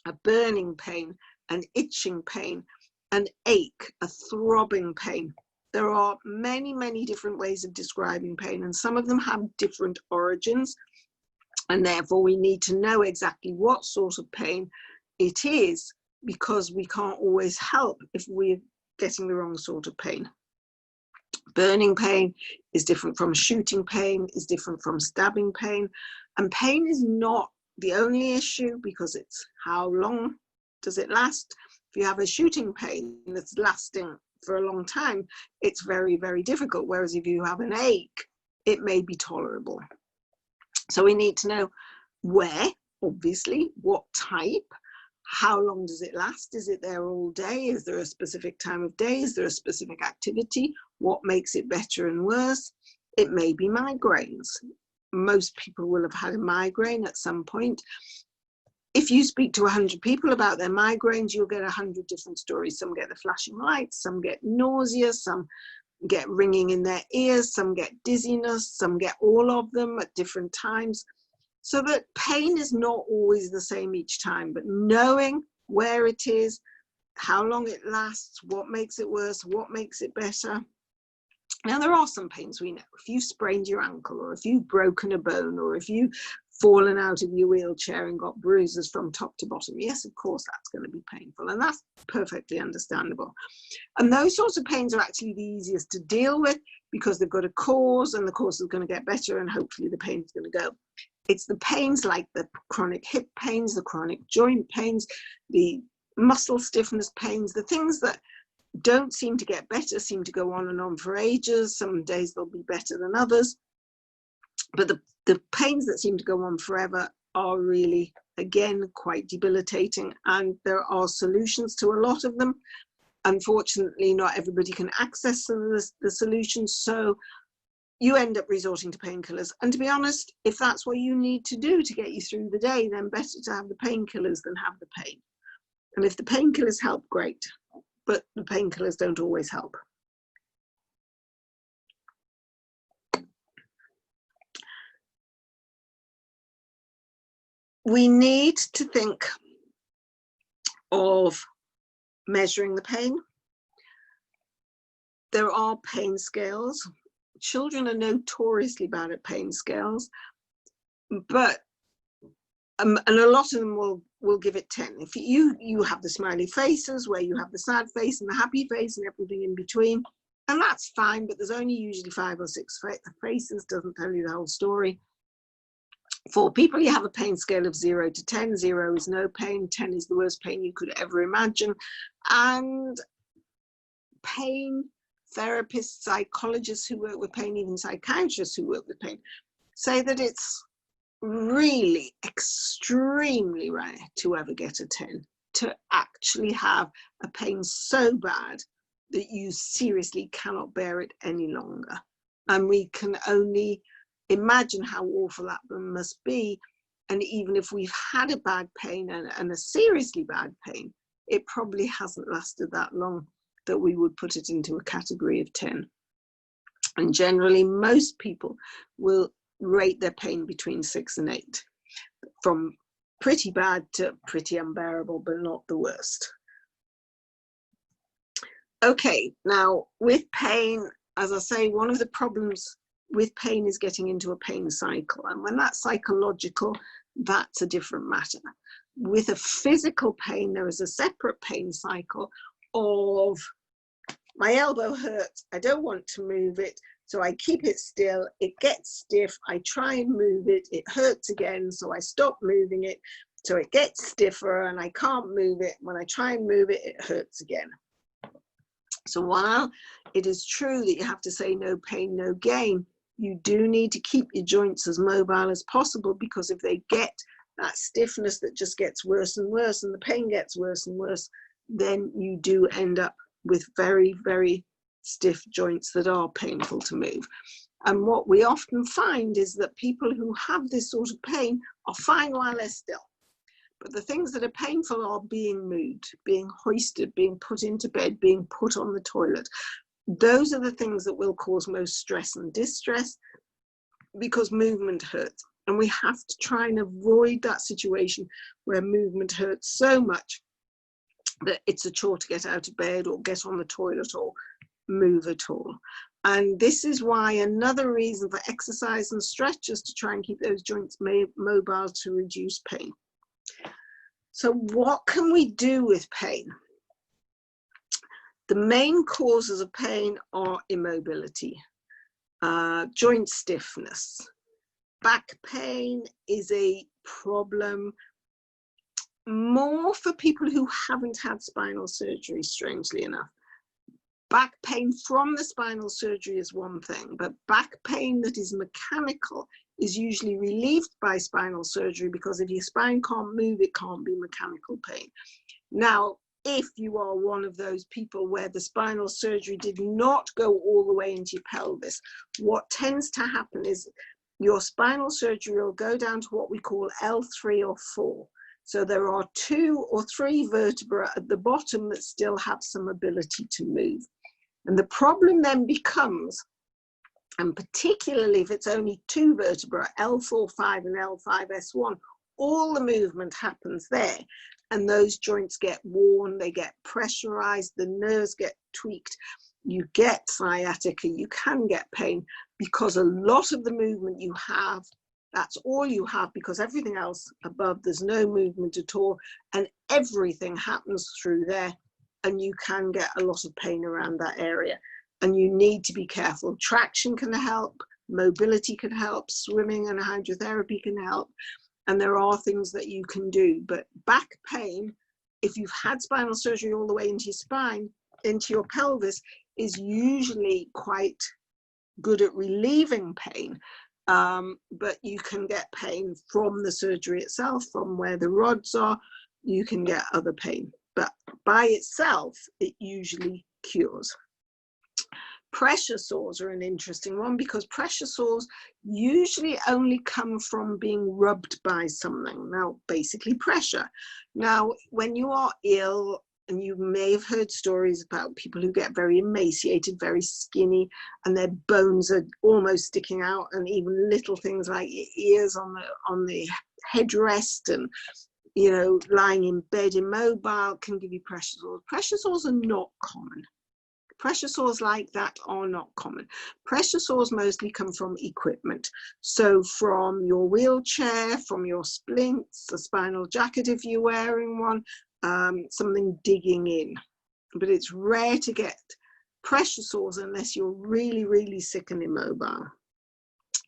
a burning pain, an itching pain, an ache, a throbbing pain. There are many, many different ways of describing pain, and some of them have different origins, and therefore we need to know exactly what sort of pain it is, because we can't always help if we're getting the wrong sort of pain. Burning pain is different from shooting pain, is different from stabbing pain, and pain is not the only issue, because it's how long does it last. If you have a shooting pain that's lasting for a long time, it's very, very difficult. Whereas if you have an ache, it may be tolerable. So we need to know where, obviously, what type, how long does it last? Is it there all day? Is there a specific time of day? Is there a specific activity? What makes it better and worse? It may be migraines. Most people will have had a migraine at some point. If you speak to 100 people about their migraines, you'll get 100 different stories. Some get the flashing lights, some get nausea, some get ringing in their ears, some get dizziness, some get all of them at different times. So that pain is not always the same each time, but knowing where it is, how long it lasts, what makes it worse, what makes it better. Now, there are some pains we know. If you sprained your ankle, or if you've broken a bone, or if you've fallen out of your wheelchair and got bruises from top to bottom, yes, of course, that's going to be painful, and that's perfectly understandable. And those sorts of pains are actually the easiest to deal with, because they've got a cause, and the cause is going to get better, and hopefully the pain is going to go. It's the pains like the chronic hip pains, the chronic joint pains, the muscle stiffness pains, the things that don't seem to get better, seem to go on and on for ages. Some days they'll be better than others. But the pains that seem to go on forever are really, again, quite debilitating. And there are solutions to a lot of them. unfortunately, not everybody can access the solutions, so you end up resorting to painkillers. And to be honest, if that's what you need to do to get you through the day, then better to have the painkillers than have the pain. And if the painkillers help, great, but the painkillers don't always help. We need to think of measuring the pain. There are pain scales. Children are notoriously bad at pain scales, but and a lot of them will give it 10. If you have the smiley faces, where you have the sad face and the happy face and everything in between, and that's fine, but there's only usually 5 or 6 faces, doesn't tell you the whole story. For people, you have a pain scale of 0 to 10. 0 is no pain, 10 is the worst pain you could ever imagine. And pain therapists, psychologists who work with pain, even psychiatrists who work with pain, say that it's really extremely rare to ever get a 10, to actually have a pain so bad that you seriously cannot bear it any longer. And we can only imagine how awful that must be. And even if we've had a bad pain and a seriously bad pain, it probably hasn't lasted that long that we would put it into a category of 10. And generally, most people will rate their pain between 6 and 8, from pretty bad to pretty unbearable, but not the worst. Okay, now with pain, as I say, one of the problems with pain is getting into a pain cycle. And when that's psychological, that's a different matter. With a physical pain, there is a separate pain cycle of my elbow hurts, I don't want to move it, so I keep it still, it gets stiff, I try and move it, it hurts again, so I stop moving it, so it gets stiffer and I can't move it. When I try and move it, it hurts again. So while it is true that you have to say no pain, no gain, you do need to keep your joints as mobile as possible, because if they get that stiffness that just gets worse and worse and the pain gets worse and worse, then you do end up with very, very stiff joints that are painful to move. And what we often find is that people who have this sort of pain are fine while they're still. But the things that are painful are being moved, being hoisted, being put into bed, being put on the toilet. Those are the things that will cause most stress and distress, because movement hurts. And we have to try and avoid that situation where movement hurts so much that it's a chore to get out of bed or get on the toilet or move at all. And this is why another reason for exercise and stretch is to try and keep those joints mobile to reduce pain. So what can we do with pain? The main causes of pain are immobility, joint stiffness. Back pain is a problem more for people who haven't had spinal surgery, strangely enough. Back pain from the spinal surgery is one thing, but back pain that is mechanical is usually relieved by spinal surgery, because if your spine can't move, it can't be mechanical pain. Now, if you are one of those people where the spinal surgery did not go all the way into your pelvis, what tends to happen is your spinal surgery will go down to what we call L3 or 4. So there are 2 or 3 vertebrae at the bottom that still have some ability to move. And the problem then becomes, and particularly if it's only 2 vertebrae, L4, 5 and L5S1, all the movement happens there. And those joints get worn, they get pressurized, the nerves get tweaked, you get sciatica, you can get pain, because a lot of the movement you have, that's all you have, because everything else above, there's no movement at all, and everything happens through there, and you can get a lot of pain around that area. And you need to be careful. Traction can help, mobility can help, swimming and hydrotherapy can help, and there are things that you can do. But back pain, if you've had spinal surgery all the way into your spine, into your pelvis, is usually quite good at relieving pain. But you can get pain from the surgery itself, from where the rods are, you can get other pain. But by itself, it usually cures. Pressure sores are an interesting one because pressure sores usually only come from being rubbed by something. Now, basically pressure. Now, when you are ill, and you may have heard stories about people who get very emaciated, very skinny, and their bones are almost sticking out, and even little things like ears on the headrest, and you know, lying in bed immobile can give you pressure sores. Pressure sores are not common. Pressure sores like that are not common. Pressure sores mostly come from equipment. So from your wheelchair, from your splints, a spinal jacket if you're wearing one, something digging in. But it's rare to get pressure sores unless you're really, really sick and immobile.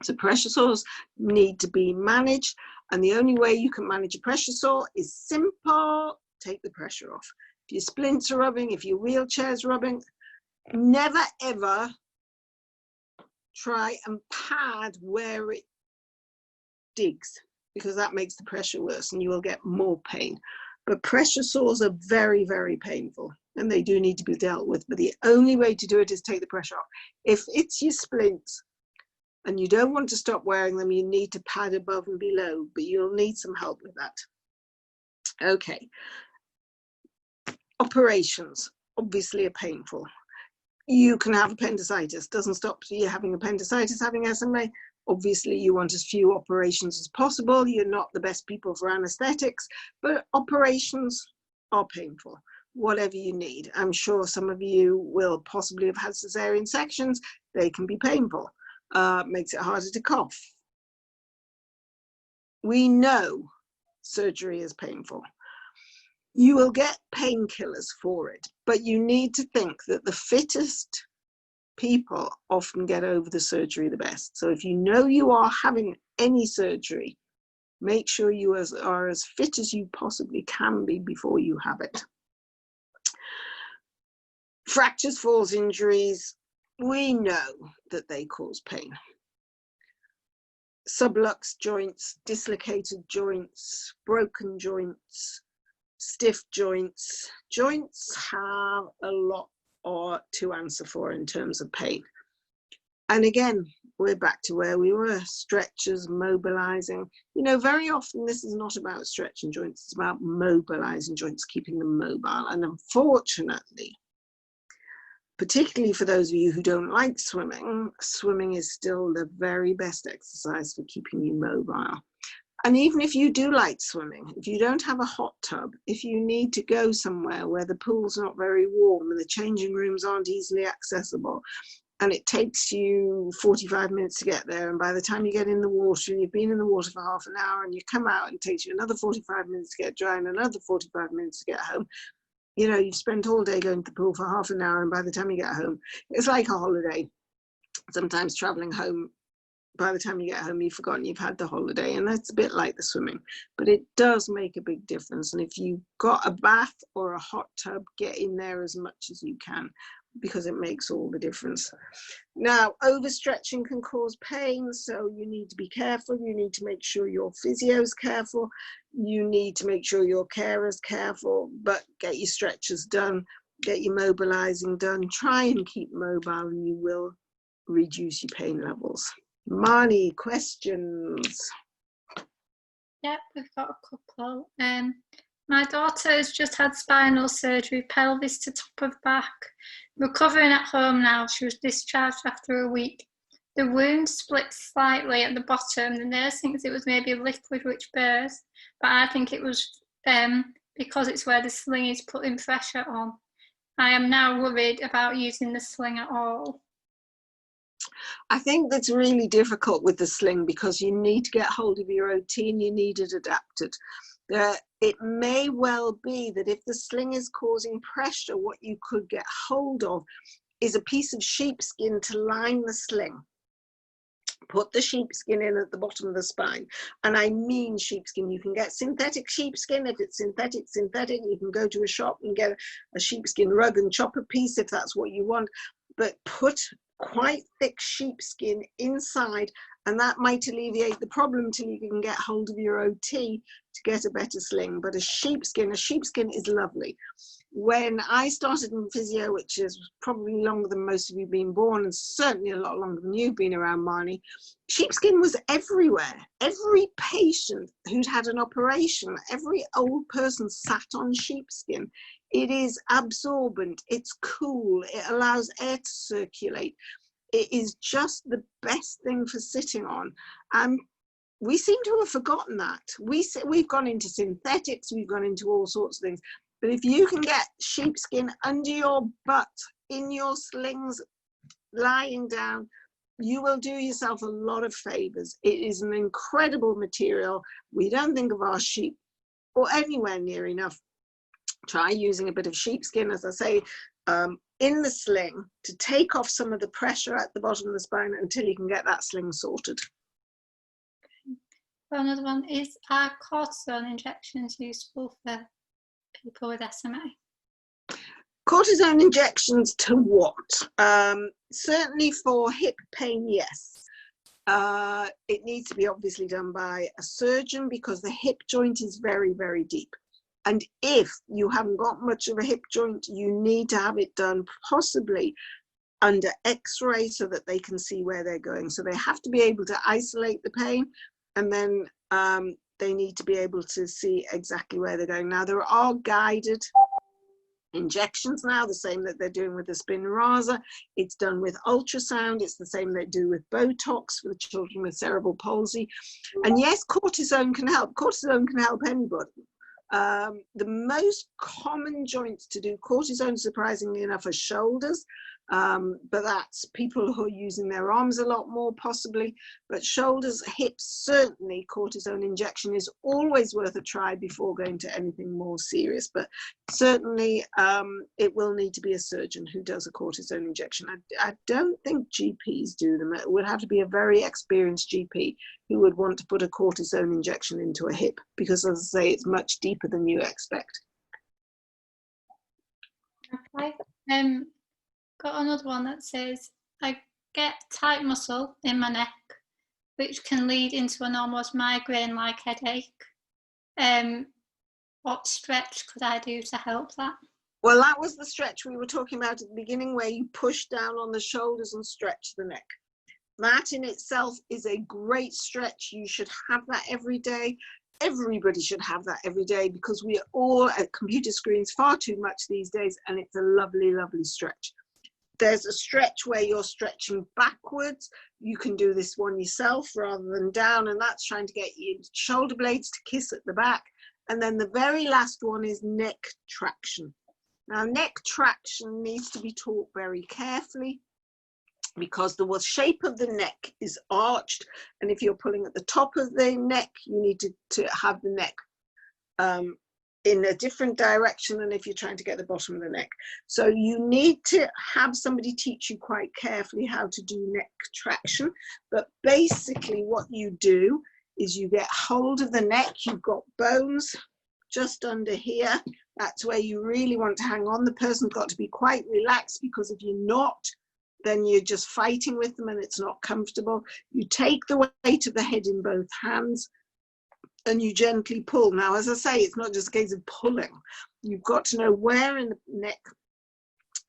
So pressure sores need to be managed, and the only way you can manage a pressure sore is simple: take the pressure off. If your splints are rubbing, if your wheelchair's rubbing, never ever try and pad where it digs, because that makes the pressure worse and you will get more pain. But pressure sores are very, very painful and they do need to be dealt with. But the only way to do it is take the pressure off. If it's your splints and you don't want to stop wearing them, you need to pad above and below, but you'll need some help with that. Okay. Operations obviously are painful. You can have appendicitis, doesn't stop you having appendicitis, having SMA. Obviously, you want as few operations as possible. You're not the best people for anesthetics, but operations are painful, whatever you need. I'm sure some of you will possibly have had cesarean sections. They can be painful. Makes it harder to cough. We know surgery is painful. You will get painkillers for it, but you need to think that the fittest people often get over the surgery the best. So if you know you are having any surgery, make sure you are as fit as you possibly can be before you have it. Fractures, falls, injuries, we know that they cause pain. Sublux joints, dislocated joints, broken joints, stiff joints. Joints have a lot to answer for in terms of pain. And again, we're back to where we were: stretchers, mobilizing. You know, very often this is not about stretching joints, it's about mobilizing joints, keeping them mobile. And unfortunately, particularly for those of you who don't like swimming, swimming is still the very best exercise for keeping you mobile. And even if you do like swimming, if you don't have a hot tub, if you need to go somewhere where the pool's not very warm and the changing rooms aren't easily accessible, and it takes you 45 minutes to get there, and by the time you get in the water and you've been in the water for half an hour and you come out and it takes you another 45 minutes to get dry and another 45 minutes to get home, you know, you've spent all day going to the pool for half an hour, and by the time you get home, it's like a holiday. Sometimes traveling home, by the time you get home, you've forgotten you've had the holiday, and that's a bit like the swimming, but it does make a big difference. And if you've got a bath or a hot tub, get in there as much as you can, because it makes all the difference. Now, overstretching can cause pain, so you need to be careful. You need to make sure your physio's careful. You need to make sure your carer's careful, but get your stretchers done, get your mobilizing done. Try and keep mobile and you will reduce your pain levels. Marnie, questions? Yep, we've got a couple. My daughter has just had spinal surgery, pelvis to top of back. Recovering at home now. She was discharged after a week. The wound split slightly at the bottom. The nurse thinks it was maybe liquid-rich burrs, but I think it was because it's where the sling is putting pressure on. I am now worried about using the sling at all. I think that's really difficult with the sling because you need to get hold of your OT and you need it adapted. It may well be that if the sling is causing pressure, what you could get hold of is a piece of sheepskin to line the sling. Put the sheepskin in at the bottom of the spine. And I mean sheepskin. You can get synthetic sheepskin. If it's synthetic. You can go to a shop and get a sheepskin rug and chop a piece if that's what you want. But put quite thick sheepskin inside and that might alleviate the problem till you can get hold of your OT to get a better sling. But a sheepskin is lovely. When I started in physio, which is probably longer than most of you been born, and certainly a lot longer than you've been around, Marnie, sheepskin was everywhere. Every patient who'd had an operation, every old person sat on sheepskin. It is absorbent, it's cool, it allows air to circulate. It is just the best thing for sitting on. We seem to have forgotten that. We've gone into synthetics, we've gone into all sorts of things. But if you can get sheepskin under your butt, in your slings, lying down, you will do yourself a lot of favors. It is an incredible material. We don't think of our sheep or anywhere near enough. Try using a bit of sheepskin, as I say, in the sling to take off some of the pressure at the bottom of the spine until you can get that sling sorted. Well, another one is, are cortisone injections useful for people with SMA? Cortisone injections to what? Certainly for hip pain, yes. It needs to be obviously done by a surgeon because the hip joint is very, very deep. And if you haven't got much of a hip joint, you need to have it done possibly under X-ray so that they can see where they're going. So they have to be able to isolate the pain, and then they need to be able to see exactly where they're going. Now, there are guided injections now, the same that they're doing with the Spinraza. It's done with ultrasound. It's the same they do with Botox for the children with cerebral palsy. And yes, cortisone can help. Cortisone can help anybody. The most common joints to do cortisone, surprisingly enough, are shoulders, but that's people who are using their arms a lot more possibly. But shoulders, hips, certainly cortisone injection is always worth a try before going to anything more serious. But certainly it will need to be a surgeon who does a cortisone injection. I don't think GPs do them. It would have to be a very experienced GP who would want to put a cortisone injection into a hip, because as I say, it's much deeper than you expect. Okay. Got another one that says, I get tight muscle in my neck, which can lead into an almost migraine-like headache. What stretch could I do to help that? Well, that was the stretch we were talking about at the beginning, where you push down on the shoulders and stretch the neck. That in itself is a great stretch. You should have that every day. Everybody should have that every day, because we are all at computer screens far too much these days, and it's a lovely, lovely stretch. There's a stretch where you're stretching backwards. You can do this one yourself rather than down, and that's trying to get your shoulder blades to kiss at the back. And then the very last one is neck traction. Now, neck traction needs to be taught very carefully, because the shape of the neck is arched, and if you're pulling at the top of the neck, you need to have the neck in a different direction than if you're trying to get the bottom of the neck. So you need to have somebody teach you quite carefully how to do neck traction. But basically what you do is you get hold of the neck, you've got bones just under here. That's where you really want to hang on. The person's got to be quite relaxed, because if you're not, then you're just fighting with them and it's not comfortable. You take the weight of the head in both hands and you gently pull. Now, as I say, it's not just a case of pulling. You've got to know where in the neck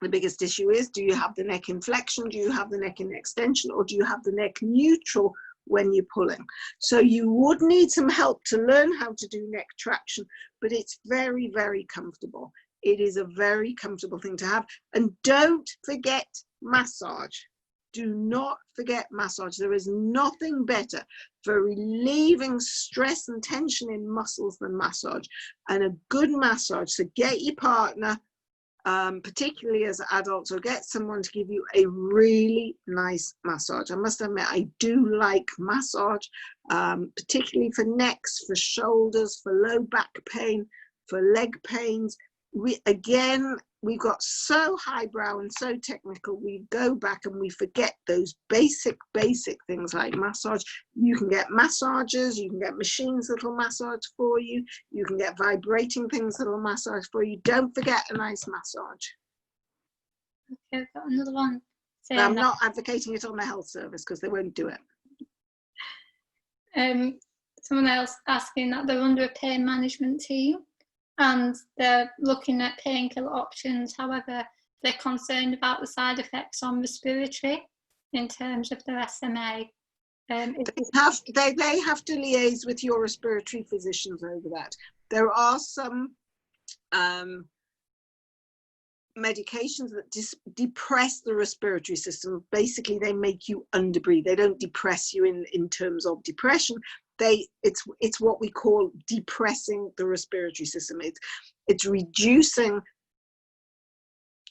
the biggest issue is. Do you have the neck in flexion? Do you have the neck in extension? Or do you have the neck neutral when you're pulling? So you would need some help to learn how to do neck traction, but it's very, very comfortable. It is a very comfortable thing to have. And don't forget massage. Do not forget massage. There is nothing better for relieving stress and tension in muscles than massage. And a good massage, so get your partner, particularly as adults, or get someone to give you a really nice massage. I must admit, I do like massage, particularly for necks, for shoulders, for low back pain, for leg pains. We've got so highbrow and so technical, we go back and we forget those basic things like massage. You can get massages, you can get machines that'll massage for you, you can get vibrating things that'll massage for you. Don't forget a nice massage. Okay, I've got another one. Now, I'm not advocating it on the health service because they won't do it. Someone else asking that they're under a pain management team and they're looking at painkiller options. However, they're concerned about the side effects on respiratory in terms of their SMA. They have to liaise with your respiratory physicians over that. There are some medications that depress the respiratory system. Basically, they make you underbreathe. They don't depress you in terms of depression. It's what we call depressing the respiratory system. It's reducing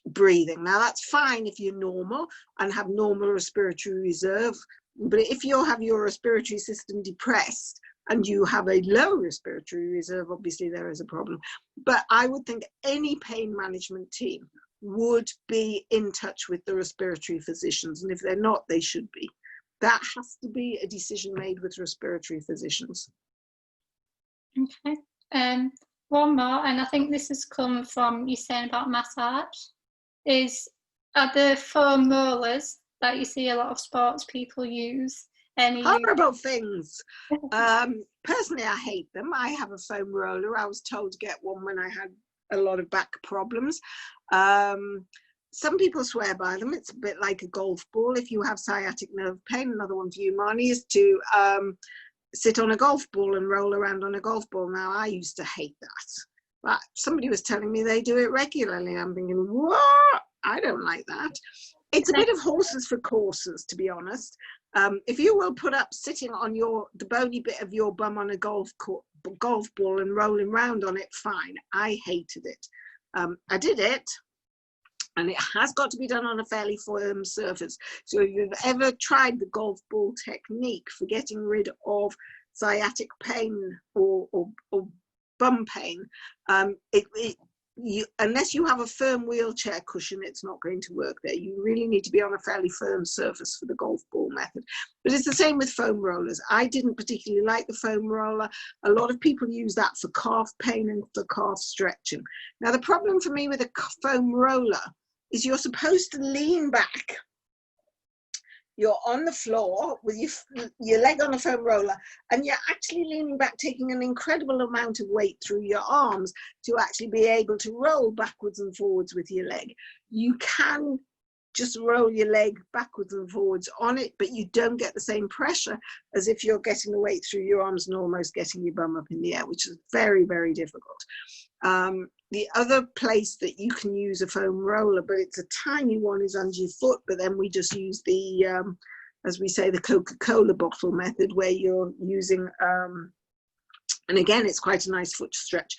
breathing. Now that's fine if you're normal and have normal respiratory reserve, but if you have your respiratory system depressed and you have a low respiratory reserve, obviously there is a problem. But I would think any pain management team would be in touch with the respiratory physicians, and if they're not, they should be. That has to be a decision made with respiratory physicians. Okay. One more, and I think this has come from you saying about massage, are the foam rollers that you see a lot of sports people use any horrible things? Personally, I hate them. I have a foam roller. I was told to get one when I had a lot of back problems. Some people swear by them. It's a bit like a golf ball. If you have sciatic nerve pain, another one for you, Marnie, is to sit on a golf ball and roll around on a golf ball. Now, I used to hate that, but somebody was telling me they do it regularly. I'm thinking, what? I don't like that. It's a bit of horses for courses, to be honest. If you will put up sitting on the bony bit of your bum on a golf ball and rolling around on it, fine. I hated it. I did it, and it has got to be done on a fairly firm surface. So if you've ever tried the golf ball technique for getting rid of sciatic pain or bum pain, unless you have a firm wheelchair cushion, it's not going to work there. You really need to be on a fairly firm surface for the golf ball method. But it's the same with foam rollers. I didn't particularly like the foam roller. A lot of people use that for calf pain and for calf stretching. Now, the problem for me with a foam roller is you're supposed to lean back. You're on the floor with your leg on a foam roller, and you're actually leaning back, taking an incredible amount of weight through your arms to actually be able to roll backwards and forwards with your leg. You can just roll your leg backwards and forwards on it, but you don't get the same pressure as if you're getting the weight through your arms and almost getting your bum up in the air, which is very, very difficult. The other place that you can use a foam roller, but it's a tiny one, is under your foot, but then we just use the, as we say, the Coca-Cola bottle method, where you're using, and again, it's quite a nice foot stretch.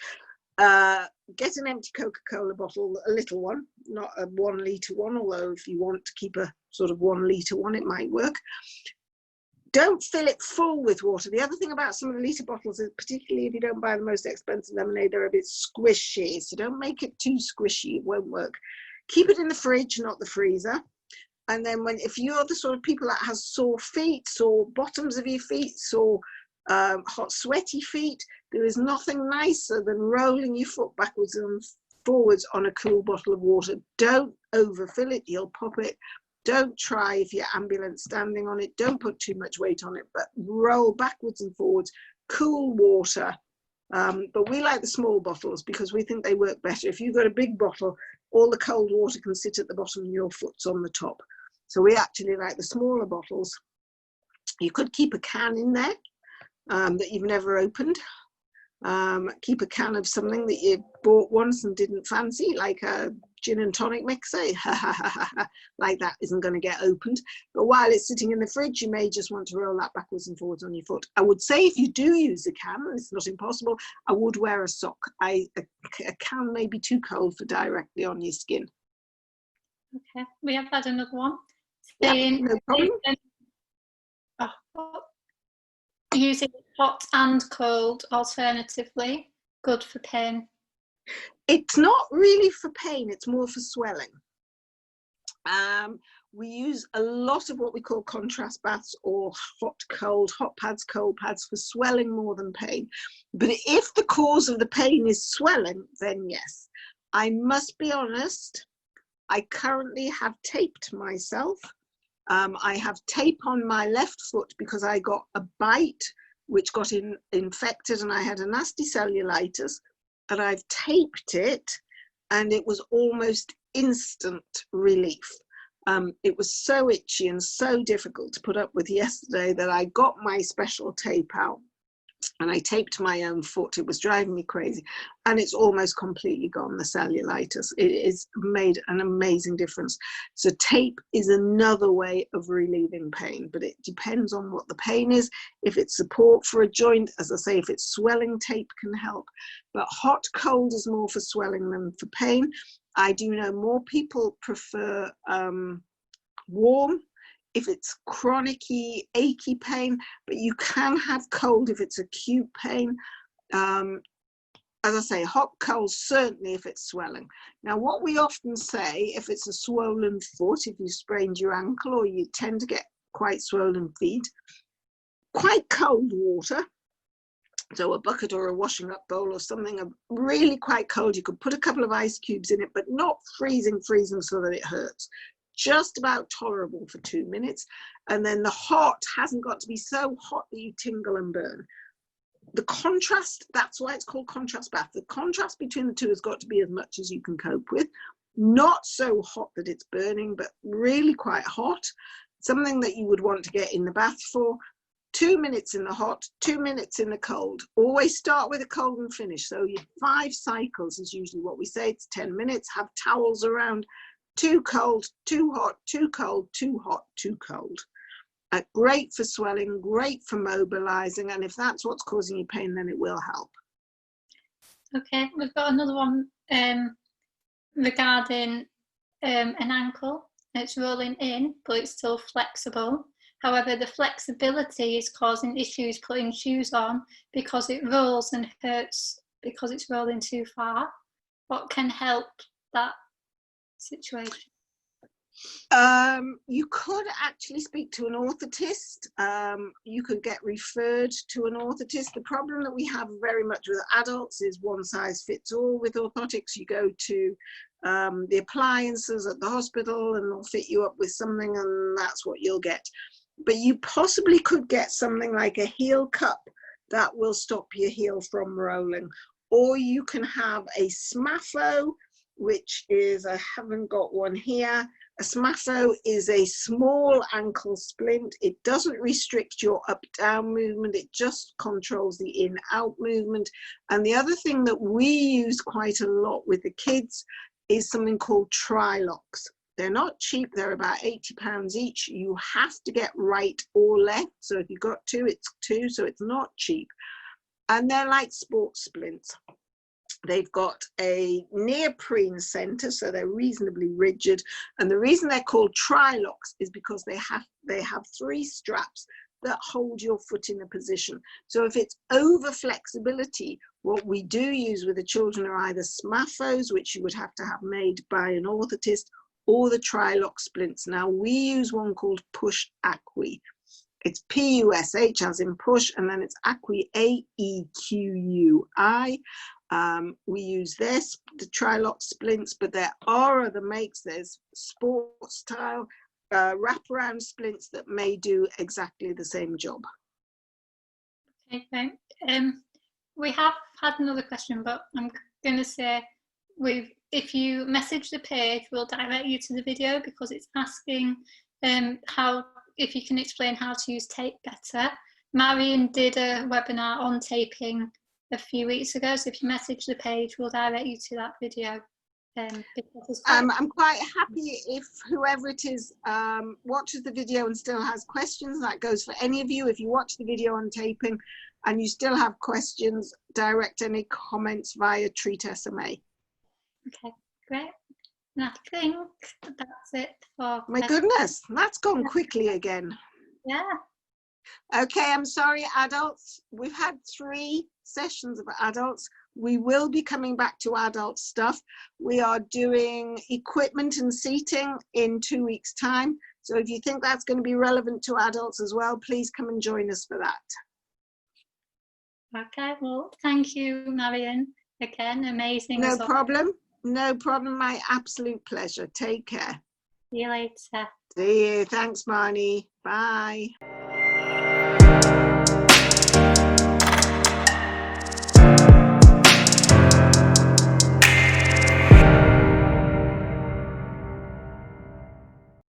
Get an empty Coca-Cola bottle, a little one, not a 1 litre one, although if you want to keep a sort of 1 litre one, it might work. Don't fill it full with water. The other thing about some of the litre bottles is, particularly if you don't buy the most expensive lemonade, they're a bit squishy. So don't make it too squishy, it won't work. Keep it in the fridge, not the freezer. And then if you're the sort of people that has sore feet, sore bottoms of your feet, sore hot sweaty feet, there is nothing nicer than rolling your foot backwards and forwards on a cool bottle of water. Don't overfill it, you'll pop it. Don't try if you're ambulance standing on it. Don't put too much weight on it, but roll backwards and forwards, cool water. But we like the small bottles because we think they work better. If you've got a big bottle, all the cold water can sit at the bottom and your foot's on the top. So we actually like the smaller bottles. You could keep a can in there that you've never opened. Keep a can of something that you bought once and didn't fancy, like a gin and tonic mixer. Like that isn't going to get opened. But while it's sitting in the fridge, you may just want to roll that backwards and forwards on your foot. I would say if you do use a can, and it's not impossible, I would wear a sock. A can may be too cold for directly on your skin. Okay, we have had another one. Yeah, no problem. Using hot and cold alternatively, good for pain? It's not really for pain, it's more for swelling. We use a lot of what we call contrast baths or hot pads, cold pads for swelling more than pain. But if the cause of the pain is swelling, then yes. I must be honest, I currently have taped myself. I have tape on my left foot because I got a bite which got infected, and I had a nasty cellulitis, and I've taped it, and it was almost instant relief. It was so itchy and so difficult to put up with yesterday that I got my special tape out and I taped my own foot. It was driving me crazy, and it's almost completely gone, the cellulitis. It has made an amazing difference. So tape is another way of relieving pain, but it depends on what the pain is. If it's support for a joint, as I say, if it's swelling, tape can help, but hot cold is more for swelling than for pain. I do know more people prefer warm if it's chronic-y, achy pain, but you can have cold if it's acute pain. As I say, hot cold certainly if it's swelling. Now, what we often say, if it's a swollen foot, if you sprained your ankle or you tend to get quite swollen feet, quite cold water, so a bucket or a washing up bowl or something really quite cold, you could put a couple of ice cubes in it, but not freezing so that it hurts. Just about tolerable for 2 minutes, and then the hot hasn't got to be so hot that you tingle and burn. The contrast, that's why it's called contrast bath. The contrast between the two has got to be as much as you can cope with. Not so hot that it's burning, but really quite hot. Something that you would want to get in the bath for. 2 minutes in the hot, 2 minutes in the cold. Always start with a cold and finish. So your 5 cycles is usually what we say. It's 10 minutes. Have towels around. Too cold, too hot, too cold, too hot, too cold. Great for swelling, great for mobilizing, and if that's what's causing you pain, then it will help. Okay, we've got another one regarding an ankle. It's rolling in, but it's still flexible. However, the flexibility is causing issues putting shoes on because it rolls and hurts because it's rolling too far. What can help that situation? You could actually speak to an orthotist. You could get referred to an orthotist. The problem that we have very much with adults is one size fits all. With orthotics, you go to the appliances at the hospital and they'll fit you up with something and that's what you'll get. But you possibly could get something like a heel cup that will stop your heel from rolling. Or you can have a SMAFO, which is, I haven't got one here. A SMAFO is a small ankle splint. It doesn't restrict your up-down movement. It just controls the in-out movement. And the other thing that we use quite a lot with the kids is something called Trilox. They're not cheap. They're about £80 each. You have to get right or left. So if you've got 2, it's 2. So it's not cheap. And they're like sports splints. They've got a neoprene center, so they're reasonably rigid. And the reason they're called Trilox is because they have 3 straps that hold your foot in a position. So if it's over flexibility, what we do use with the children are either SMAFOs, which you would have to have made by an orthotist, or the Trilox splints. Now we use one called Push Acqui. It's P-U-S-H as in push, and then it's Acqui, A-E-Q-U-I. We use this, the Trilox splints, but there are other makes. There's sports style wraparound splints that may do exactly the same job. Okay, we have had another question, but I'm going to say if you message the page, we'll direct you to the video because it's asking if you can explain how to use tape better. Marion did a webinar on taping a few weeks ago, so if you message the page, we'll direct you to that video. I'm quite happy if whoever it is watches the video and still has questions. That goes for any of you. If you watch the video on taping and you still have questions, direct any comments via Treat SMA. Okay, great. And I think that's it for... My goodness, that's gone quickly again. Yeah. Okay, I'm sorry, adults. We've had 3 sessions of adults. We will be coming back to adult stuff. We are doing equipment and seating in 2 weeks' time. So if you think that's going to be relevant to adults as well, please come and join us for that. Okay, well, thank you, Marion. Again, amazing. No problem. No problem. My absolute pleasure. Take care. See you later. See you. Thanks, Marnie. Bye.